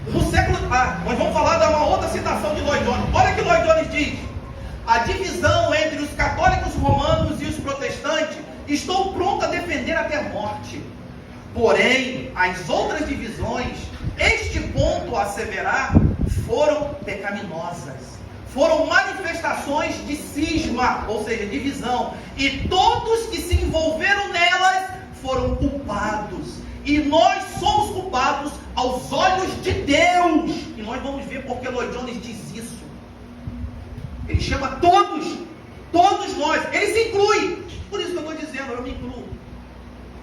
No século... nós vamos falar de uma outra citação de Lloyd Jones. Olha o que Lloyd Jones diz. A divisão entre os católicos romanos e os protestantes estou pronto a defender até a morte. Porém, as outras divisões, este ponto a asseverar, foram pecaminosas. Foram manifestações de cisma, ou seja, divisão. E todos que se envolveram nelas foram culpados. E nós somos culpados aos olhos de Deus. E nós vamos ver porque Lloyd Jones diz isso. Ele chama todos nós. Ele se inclui. Por isso que eu estou dizendo, eu me incluo.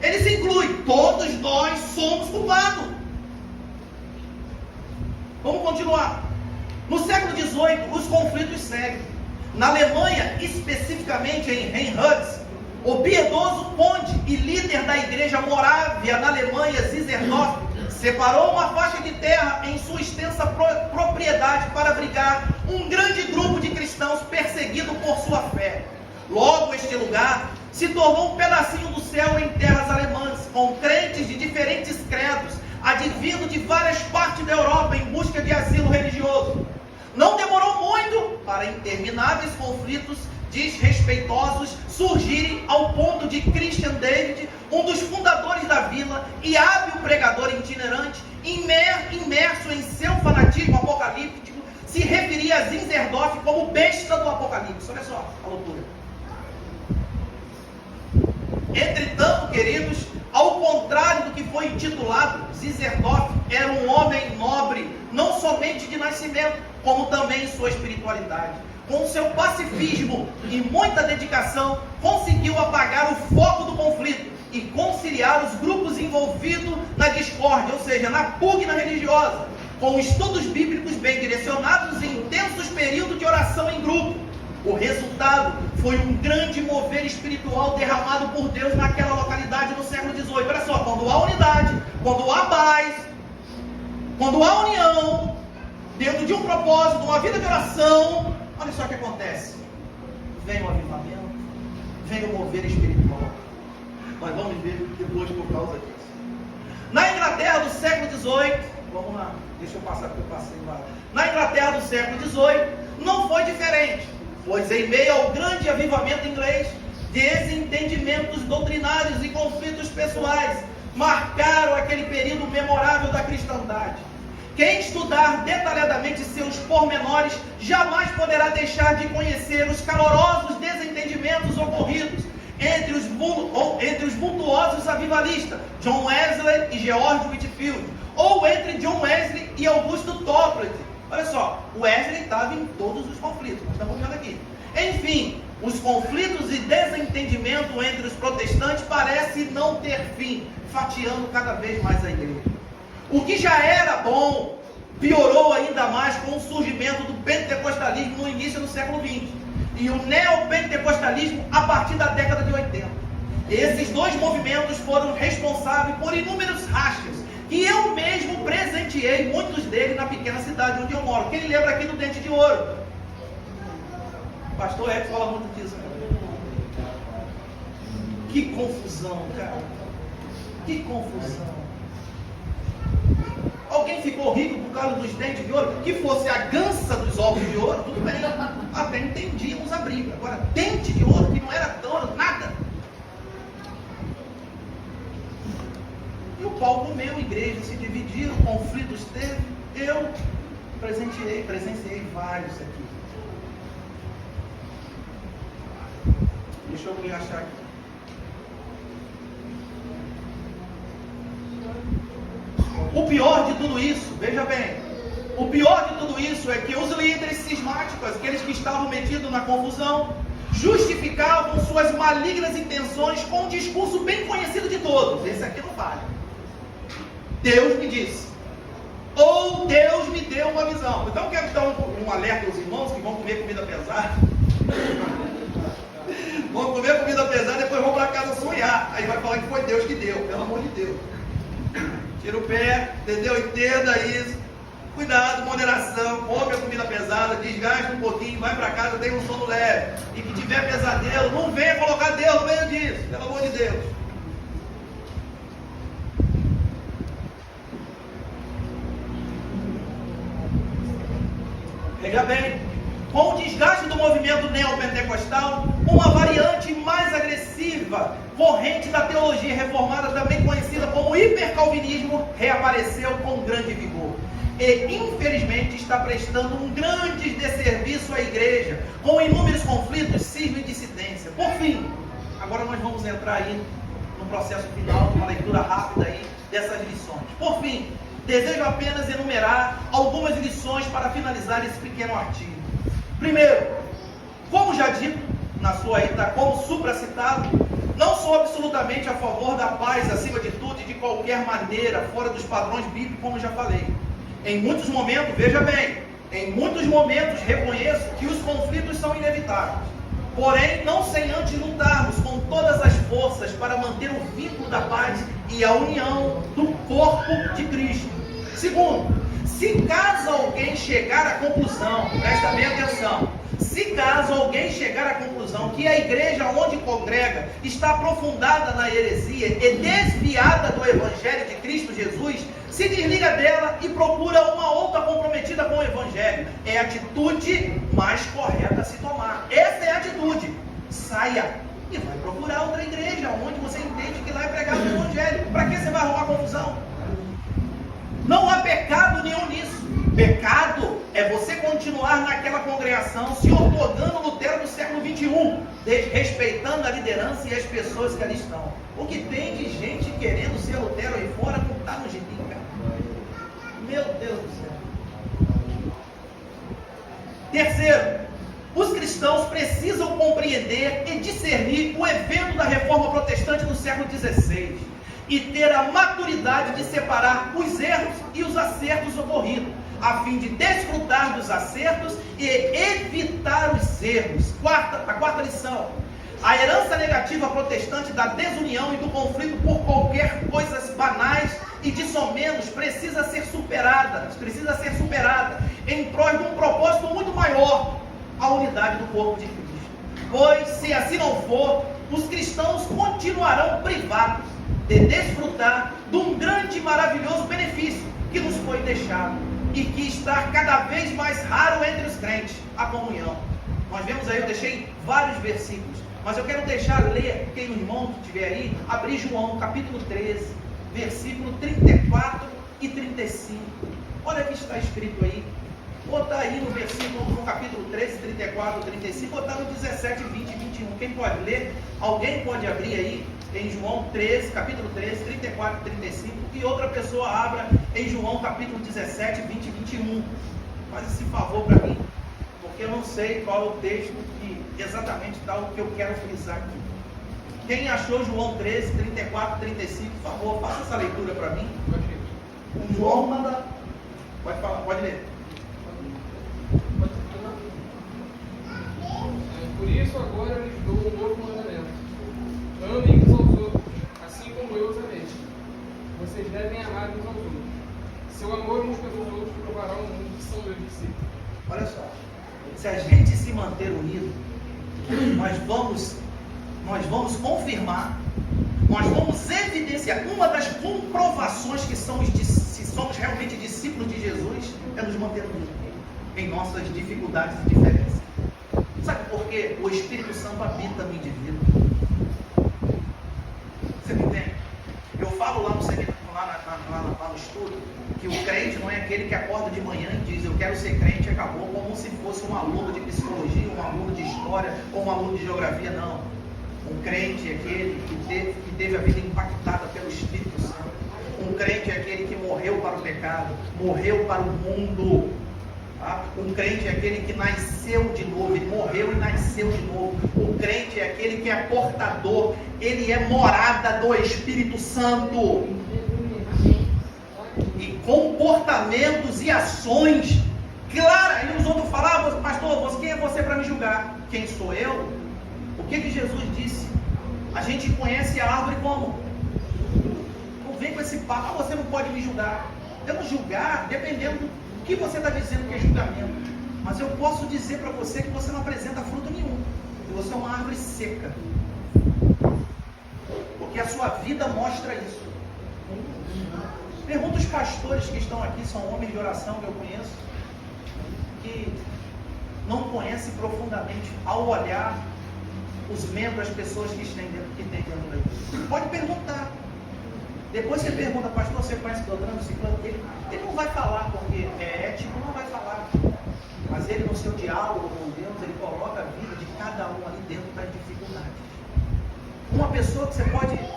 Ele se inclui. Todos nós somos culpados. Vamos continuar. No século XVIII, os conflitos seguem. Na Alemanha, especificamente em Rheinhausen, o piedoso conde e líder da igreja morávia na Alemanha, Zinzendorf, separou uma faixa de terra em sua extensa propriedade para abrigar um grande grupo de cristãos perseguidos por sua fé. Logo, este lugar se tornou um pedacinho do céu em terras alemãs, com crentes de diferentes credos, advindo de várias partes da Europa em busca de asilo religioso. Não demorou muito para intermináveis conflitos desrespeitosos surgirem ao ponto de Christian David, um dos fundadores da vila e hábil pregador itinerante, imerso em seu fanatismo apocalíptico, se referia a Zinzendorf como besta do apocalipse. Olha só a loucura. Entretanto, queridos, ao contrário do que foi intitulado, Zinzendorf era um homem nobre, não somente de nascimento, como também em sua espiritualidade. Com seu pacifismo e muita dedicação, conseguiu apagar o foco do conflito e conciliar os grupos envolvidos na discórdia, ou seja, na pugna religiosa, com estudos bíblicos bem direcionados e intensos períodos de oração em grupo. O resultado foi um grande mover espiritual derramado por Deus naquela localidade no século XVIII. Olha só, quando há unidade, quando há paz, quando há união, dentro de um propósito, uma vida de oração, olha só o que acontece. Vem o avivamento, vem o mover espiritual. Mas vamos ver depois por causa disso. Na Inglaterra do século XVIII, vamos lá, deixa eu passar porque eu passei lá. Na Inglaterra do século XVIII, não foi diferente. Pois em meio ao grande avivamento inglês, desentendimentos doutrinários e conflitos pessoais marcaram aquele período memorável da cristandade. Quem estudar detalhadamente seus pormenores jamais poderá deixar de conhecer os calorosos desentendimentos ocorridos entre os vultuosos avivalistas John Wesley e George Whitefield, ou entre John Wesley e Augusto Toplady. Olha só, o Wesley estava em todos os conflitos, nós estamos vendo aqui. Enfim, os conflitos e desentendimento entre os protestantes parecem não ter fim, fatiando cada vez mais a igreja. O que já era bom, piorou ainda mais com o surgimento do pentecostalismo no início do século XX e o neopentecostalismo a partir da década de 80. Esses dois movimentos foram responsáveis por inúmeros rachas, e eu mesmo presenteei muitos deles na pequena cidade onde eu moro. Quem lembra aqui do Dente de Ouro? O pastor Edson fala muito disso. Que confusão, cara. Que confusão. Alguém ficou rico por causa dos dentes de ouro? Que fosse a gança dos ovos de ouro, tudo bem. Até entendíamos a briga. Agora, dente de ouro, que não era ouro, nada. E o pau comeu, a igreja se dividiu, conflitos teve. Eu presenciei vários aqui. Deixa eu me achar aqui. O pior de tudo isso, veja bem, o pior de tudo isso é que os líderes cismáticos, aqueles que estavam metidos na confusão, justificavam suas malignas intenções com um discurso bem conhecido de todos. Esse aqui não vale. Deus me disse, ou Deus me deu uma visão. Então eu quero dar um alerta aos irmãos que vão comer comida pesada. Vão comer comida pesada, depois vão para casa sonhar. Aí vai falar que foi Deus que deu, pelo amor de Deus. Tira o pé, entendeu? Entenda isso. Cuidado, moderação, come a comida pesada, desgaste um pouquinho, vai para casa, tem um sono leve. E que tiver pesadelo, não venha colocar Deus no meio disso, pelo amor de Deus. Veja bem, com o desgaste do movimento neopentecostal, uma variante mais agressiva, corrente da teologia reformada, também conhecida como hipercalvinismo, reapareceu com grande vigor. E, infelizmente, está prestando um grande desserviço à igreja, com inúmeros conflitos, cisma e dissidência. Por fim, agora nós vamos entrar aí no processo final, uma leitura rápida aí dessas lições. Por fim, desejo apenas enumerar algumas lições para finalizar esse pequeno artigo. Primeiro, como já dito, na sua aí está como supracitado, não sou absolutamente a favor da paz acima de tudo e de qualquer maneira, fora dos padrões bíblicos, como já falei. Em muitos momentos, veja bem, em muitos momentos reconheço que os conflitos são inevitáveis. Porém, não sem antes lutarmos com todas as forças para manter o vínculo da paz e a união do corpo de Cristo. Segundo, se caso alguém chegar à conclusão, presta bem atenção, se caso alguém chegar à conclusão que a igreja onde congrega está aprofundada na heresia e desviada do Evangelho de Cristo Jesus, se desliga dela e procura uma outra comprometida com o Evangelho. É a atitude mais correta a se tomar. Essa é a atitude. Saia e vai procurar outra igreja onde você entende que lá é pregado o Evangelho. Para que você vai arrumar confusão? Não há pecado nenhum nisso. Pecado é você continuar naquela congregação se ortogando Lutero do século XXI, respeitando a liderança e as pessoas que ali estão. O que tem de gente querendo ser Lutero aí fora não está no gibi, cara. Meu Deus do céu. Terceiro, os cristãos precisam compreender e discernir o evento da reforma protestante do século XVI e ter a maturidade de separar os erros e os acertos ocorridos, a fim de desfrutar dos acertos e evitar os erros. A quarta lição: a herança negativa protestante da desunião e do conflito por qualquer coisas banais e de somenos precisa ser superada em prol de um propósito muito maior, a unidade do corpo de Cristo. Pois, se assim não for, os cristãos continuarão privados de desfrutar de um grande e maravilhoso benefício que nos foi deixado e que está cada vez mais raro entre os crentes: a comunhão. Nós vemos aí, eu deixei vários versículos, mas eu quero deixar ler, quem o irmão que estiver aí, abrir João capítulo 13, versículo 34 e 35. Olha o que está escrito aí. Botar aí no versículo, no capítulo 13, 34 e 35, botar no 17, 20 e 21. Quem pode ler? Alguém pode abrir aí em João 13, capítulo 13, 34 e 35, e outra pessoa abra em João capítulo 17, 20 e 21. Faz esse favor para mim, porque eu não sei qual é o texto que exatamente está o que eu quero frisar aqui. Quem achou João 13, 34 e 35, por favor, faça essa leitura para mim. O João manda. Pode falar, pode ler. Por isso agora eu lhes dou um novo mandamento: amem uns aos outros, assim como eu os amei. Vocês devem amar uns aos outros. Seu amor uns pelos outros provará ao mundo que são meus discípulos. Olha só, se a gente se manter unido, nós vamos confirmar, nós vamos evidenciar. Uma das comprovações que se somos realmente discípulos de Jesus é nos manter unidos em nossas dificuldades e diferenças. Sabe por quê? O Espírito Santo habita no indivíduo. Você me entende? Eu falo lá no seminário, lá no estudo, que o crente não é aquele que acorda de manhã e diz: eu quero ser crente e acabou, como se fosse um aluno de psicologia, um aluno de história ou um aluno de geografia. Não. Um crente é aquele que teve a vida impactada pelo Espírito Santo. Um crente é aquele que morreu para o pecado, morreu para o mundo. Um crente é aquele que nasceu de novo, ele morreu e nasceu de novo. O crente é aquele que é portador, ele é morada do Espírito Santo. E comportamentos e ações claras. Aí os outros falam: pastor, quem é você para me julgar? Quem sou eu? O que Jesus disse? A gente conhece a árvore como? Não vem com esse papo: você não pode me julgar. Temos julgar dependendo O que você está dizendo que é julgamento? Mas eu posso dizer para você que você não apresenta fruto nenhum. Que você é uma árvore seca. Porque a sua vida mostra isso. Pergunta os pastores que estão aqui, são homens de oração que eu conheço, que não conhecem profundamente, ao olhar os membros, as pessoas que tem dentro da igreja. Pode perguntar. Depois você pergunta, pastor, você conhece Beltrano, Ciclano? Ele não vai falar porque é ético, não vai falar. Mas ele, no seu diálogo com Deus, ele coloca a vida de cada um ali dentro das dificuldades. Uma pessoa que você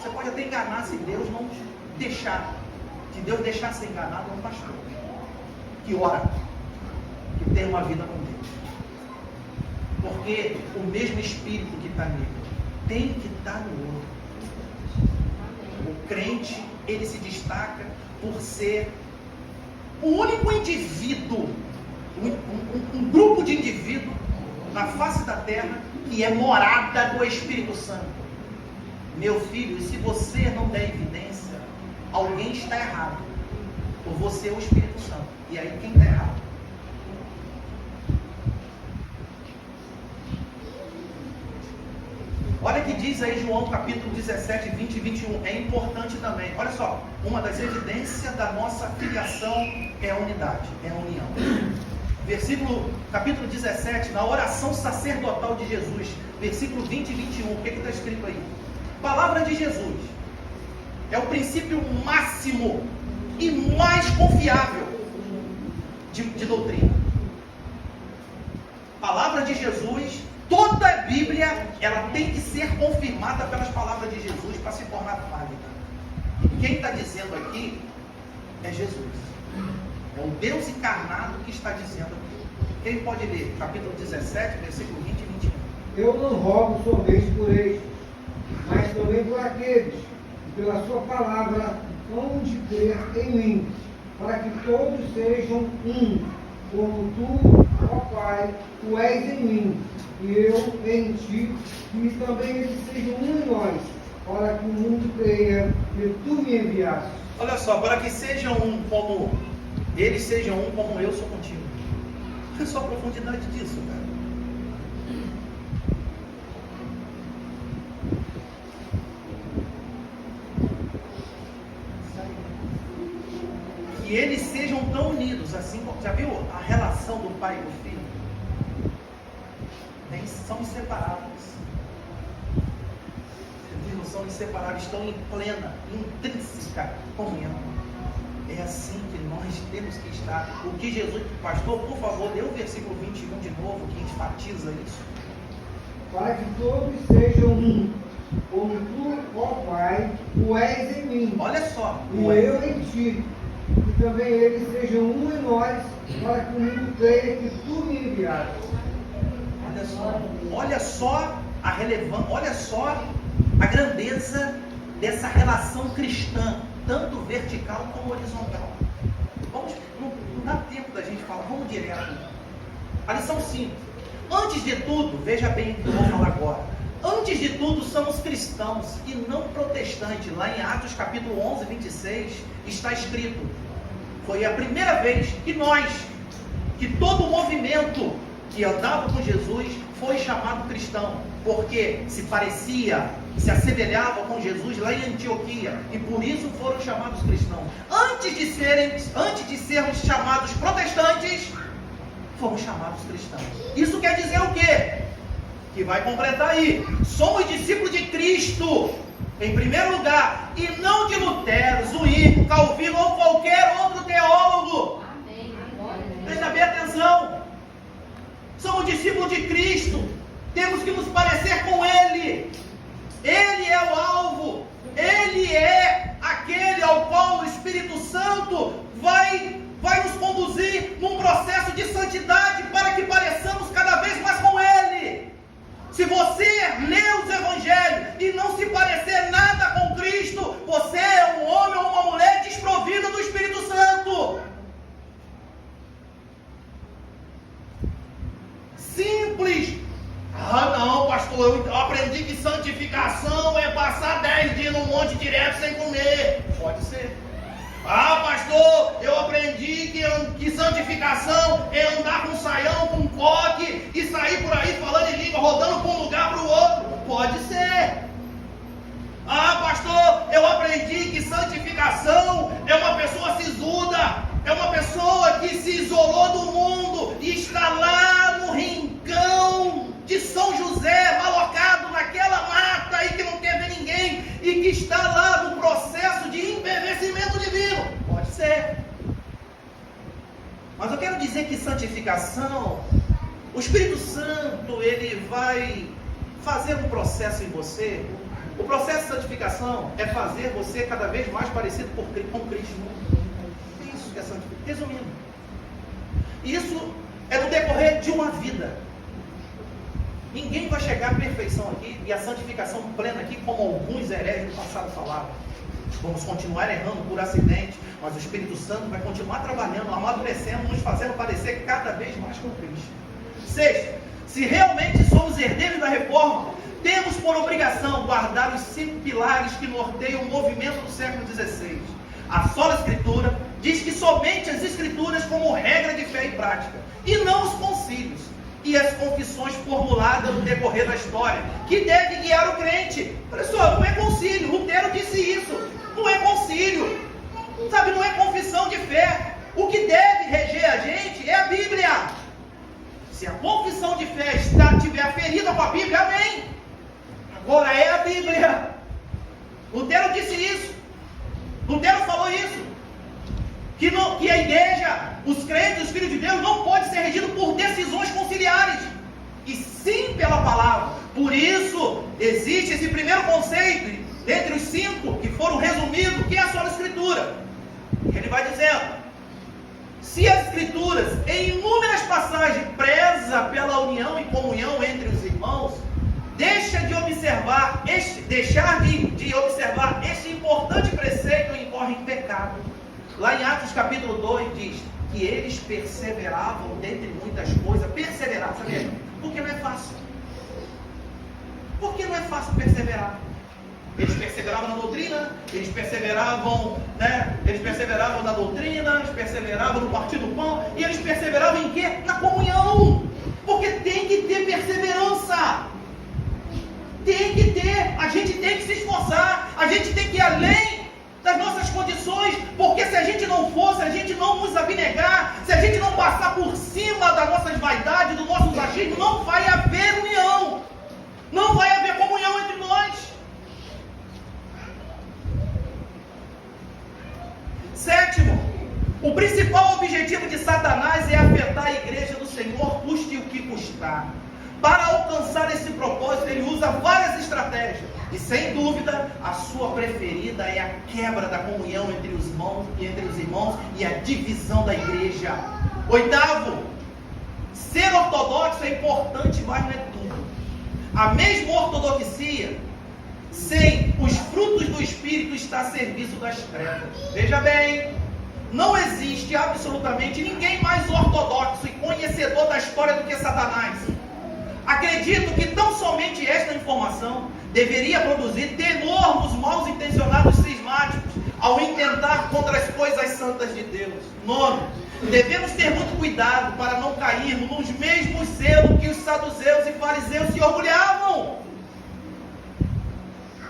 pode até enganar se Deus não deixar. Se Deus deixar ser enganado, é um pastor que ora, que tem uma vida com Deus. Porque o mesmo Espírito que está nele tem que estar no outro. O crente, ele se destaca por ser o único indivíduo, um grupo de indivíduos na face da terra que é morada do Espírito Santo. Meu filho, e se você não der evidência, alguém está errado. Ou você é o Espírito Santo. E aí quem está errado? Olha que diz aí João capítulo 17, 20 e 21. É importante também. Olha só, uma das evidências da nossa filiação é a unidade, é a união. Capítulo 17, na oração sacerdotal de Jesus, versículo 20 e 21. O que está escrito aí? Palavra de Jesus é o princípio máximo e mais confiável de doutrina. Palavra de Jesus, toda a Bíblia, ela tem que ser confirmada pelas palavras de Jesus para se tornar válida. E quem está dizendo aqui é Jesus. É o Deus encarnado que está dizendo aqui. Quem pode ler? Capítulo 17, versículo 20 e 21. Eu não rogo somente por eles, mas também por aqueles que pela sua palavra hão de crer em mim, para que todos sejam um, como tu, ó Pai, tu és em mim, e eu em ti, e também eles sejam um em nós, para que o mundo creia que tu me enviaste. Olha só, para que sejam um como eles sejam um como eu sou contigo. Olha só a profundidade disso, cara. Que eles sejam tão unidos, assim como, já viu a relação do pai e do filho? Eles são inseparáveis. Eles não são inseparáveis, estão em plena, intrínseca comunhão. É assim que nós temos que estar. O que Jesus, pastor, por favor, dê o versículo 21 de novo, que enfatiza isso. Para que todos sejam um, como tu, ó Pai, tu és em mim. Olha só. E eu em ti. E também eles sejam um em nós, para que o mundo creia que tu me enviaste. Olha só a relevância, olha só a grandeza dessa relação cristã, tanto vertical como horizontal. Não dá tempo da gente falar, vamos direto. A lição 5. Antes de tudo, veja bem o que eu vou falar agora. Antes de tudo, somos cristãos e não protestantes. Lá em Atos capítulo 11, 26, está escrito: foi a primeira vez que todo o movimento que andava com Jesus foi chamado cristão, porque se parecia, se assemelhava com Jesus lá em Antioquia, e por isso foram chamados cristãos. Antes de sermos chamados protestantes, fomos chamados cristãos. Isso quer dizer o quê? Que vai completar aí: somos discípulos de Cristo, em primeiro lugar, e não de Lutero, Zwingli, Calvino ou qualquer outro teólogo. Presta bem atenção. Somos discípulos de Cristo. Temos que nos parecer com Ele. Ele é o alvo. Ele é aquele ao qual o Espírito Santo vai nos conduzir num processo de santidade para que pareçamos cada vez mais com Ele. Se você lê os Evangelhos e não se parecer nada com Cristo, você é um homem ou uma mulher desprovida do Espírito Santo. Simples. Ah não, pastor, eu aprendi que santificação é passar 10 dias no monte direto sem comer. Pode ser. Ah, pastor, Santificação é andar com um saião, com um coque e sair por aí falando em língua, rodando de um lugar para o outro. Pode ser. Ah, pastor, eu aprendi que santificação é uma pessoa sisuda, é uma pessoa que se isolou do mundo e está lá no rincão de São José, malocado naquela mata e que não quer ver ninguém e que está lá no processo de embevecimento divino. Pode ser. Mas eu quero dizer que santificação, o Espírito Santo, ele vai fazer um processo em você. O processo de santificação é fazer você cada vez mais parecido com Cristo. Isso que é santificação. Resumindo, isso é no decorrer de uma vida. Ninguém vai chegar à perfeição aqui e à santificação plena aqui, como alguns hereges do passado falavam. Vamos continuar errando por acidente, mas o Espírito Santo vai continuar trabalhando, amadurecendo, nos fazendo parecer cada vez mais com Cristo. Sexto, se realmente somos herdeiros da reforma, temos por obrigação guardar os 5 pilares que norteiam o movimento do século XVI. A sola Escritura diz que somente as Escrituras como regra de fé e prática, e não os concílios e as confissões formuladas no decorrer da história, que deve guiar o crente. Pessoal, não é concílio, Lutero disse isso, não é concílio, sabe, não é confissão de fé. O que deve reger a gente é a Bíblia. Se a confissão de fé estiver aferida com a Bíblia, amém. Agora é a Bíblia. Lutero disse isso. Lutero falou isso. Que a igreja, os crentes, os filhos de Deus, não pode ser regido por decisões conciliares, e sim pela palavra. Por isso, existe esse primeiro conceito, dentre os 5 que foram resumidos, que é a sola Escritura. Ele vai dizendo: se as Escrituras, em inúmeras passagens, preza pela união e comunhão entre os irmãos, deixar de observar este importante preceito, incorre em pecado. Lá em Atos capítulo 2 diz que eles perseveravam dentre muitas coisas. Perseverar, sabe? Porque não é fácil. Porque não é fácil perseverar. Eles perseveravam na doutrina, eles perseveravam, Eles perseveravam na doutrina, eles perseveravam no partir do pão, e eles perseveravam em quê? Na comunhão. Porque tem que ter perseverança. Tem que ter, a gente tem que se esforçar, a gente tem que ir além das nossas condições, porque se a gente não for, se a gente não nos abnegar, se a gente não passar por cima das nossas vaidades, dos nossos achismos, não vai haver união, não vai haver comunhão entre nós. Sétimo, o principal objetivo de Satanás é afetar a igreja do Senhor, custe o que custar. Para alcançar esse propósito, ele usa várias estratégias. E sem dúvida, a sua preferida é a quebra da comunhão entre os irmãos e a divisão da igreja. Oitavo, ser ortodoxo é importante, mas não é tudo. A mesma ortodoxia, sem os frutos do Espírito, está a serviço das trevas. Veja bem, não existe absolutamente ninguém mais ortodoxo e conhecedor da história do que Satanás. Acredito que tão somente esta informação deveria produzir temor nos mal intencionados cismáticos ao intentar contra as coisas santas de Deus. Nono, devemos ter muito cuidado para não cairmos nos mesmos zelos que os saduceus e fariseus se orgulhavam.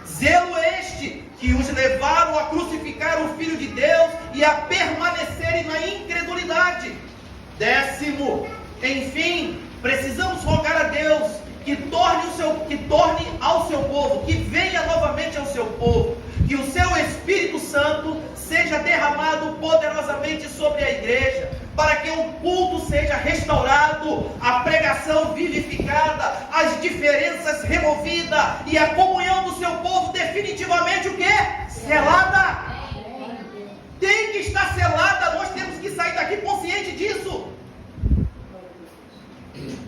Zelo este que os levaram a crucificar o Filho de Deus e a permanecerem na incredulidade. Décimo, enfim, precisamos rogar a Deus que torne ao seu povo, que venha novamente ao seu povo, que o seu Espírito Santo seja derramado poderosamente sobre a igreja, para que o culto seja restaurado, a pregação vivificada, as diferenças removidas e a comunhão do seu povo definitivamente o quê? Selada. Tem que estar selada, nós temos que sair daqui consciente disso.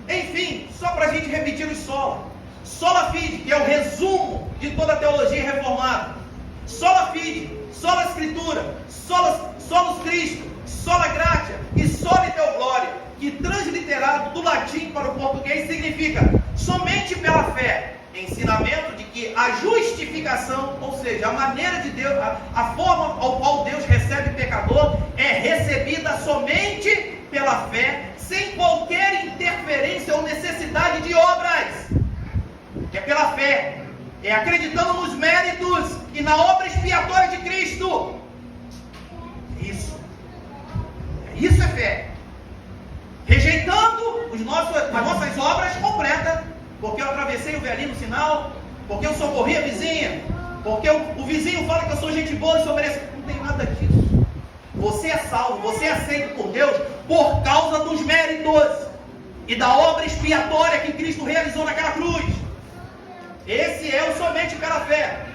Enfim, só para a gente repetir os sola. Sola fide, que é o resumo de toda a teologia reformada. Sola fide, sola escritura, solus Cristo, sola gratia e sola Deo gloria, que transliterado do latim para o português significa somente pela fé. Ensinamento de que a justificação, ou seja, a maneira de Deus, a forma ao qual Deus recebe o pecador, é recebida somente pela fé, sem qualquer interferência ou necessidade de obras. É pela fé, é acreditando nos méritos e na obra expiatória de Cristo. Isso é fé. Rejeitando as nossas obras completas, porque eu atravessei o velhinho no sinal, porque eu socorri a vizinha, porque o vizinho fala que eu sou gente boa e sou merecedor. Não tem nada disso. Você é salvo, você é aceito por Deus por causa dos méritos e da obra expiatória que Cristo realizou naquela cruz. Esse é o somente pela fé.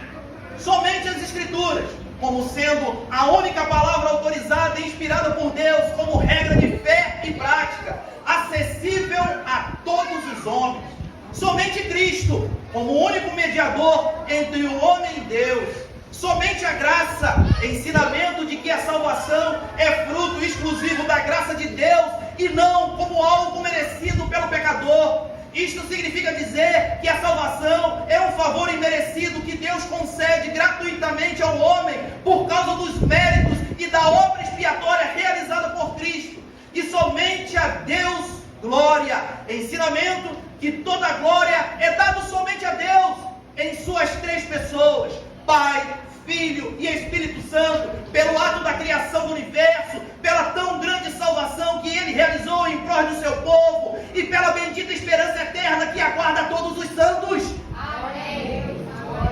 Somente as Escrituras, como sendo a única palavra autorizada e inspirada por Deus, como regra de fé e prática, acessível a todos os homens. Somente Cristo, como único mediador entre o homem e Deus. Somente a graça, ensinamento de que a salvação é fruto exclusivo da graça de Deus e não como algo merecido pelo pecador. Isto significa dizer que a salvação é um favor imerecido que Deus concede gratuitamente ao homem por causa dos méritos e da obra expiatória realizada por Cristo. E somente a Deus glória, ensinamento que toda glória é dado somente a Deus em suas três pessoas, Pai, Filho e Espírito Santo, pelo ato da criação do universo, pela tão grande salvação que Ele realizou em prol do seu povo e pela bendita esperança eterna que aguarda todos os santos. Amém.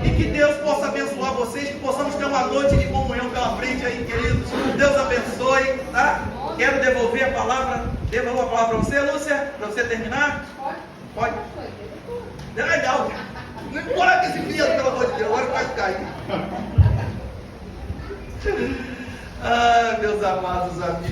E que Deus possa abençoar vocês, que possamos ter uma noite de comunhão pela frente aí, queridos. Deus abençoe, tá? Quero devolver a palavra, devolvo a palavra para você, Lúcia, para você terminar. Pode? Legal. Não importa esse filho, pelo amor de Deus, agora vai ficar aí. Ah, meus amados amigos.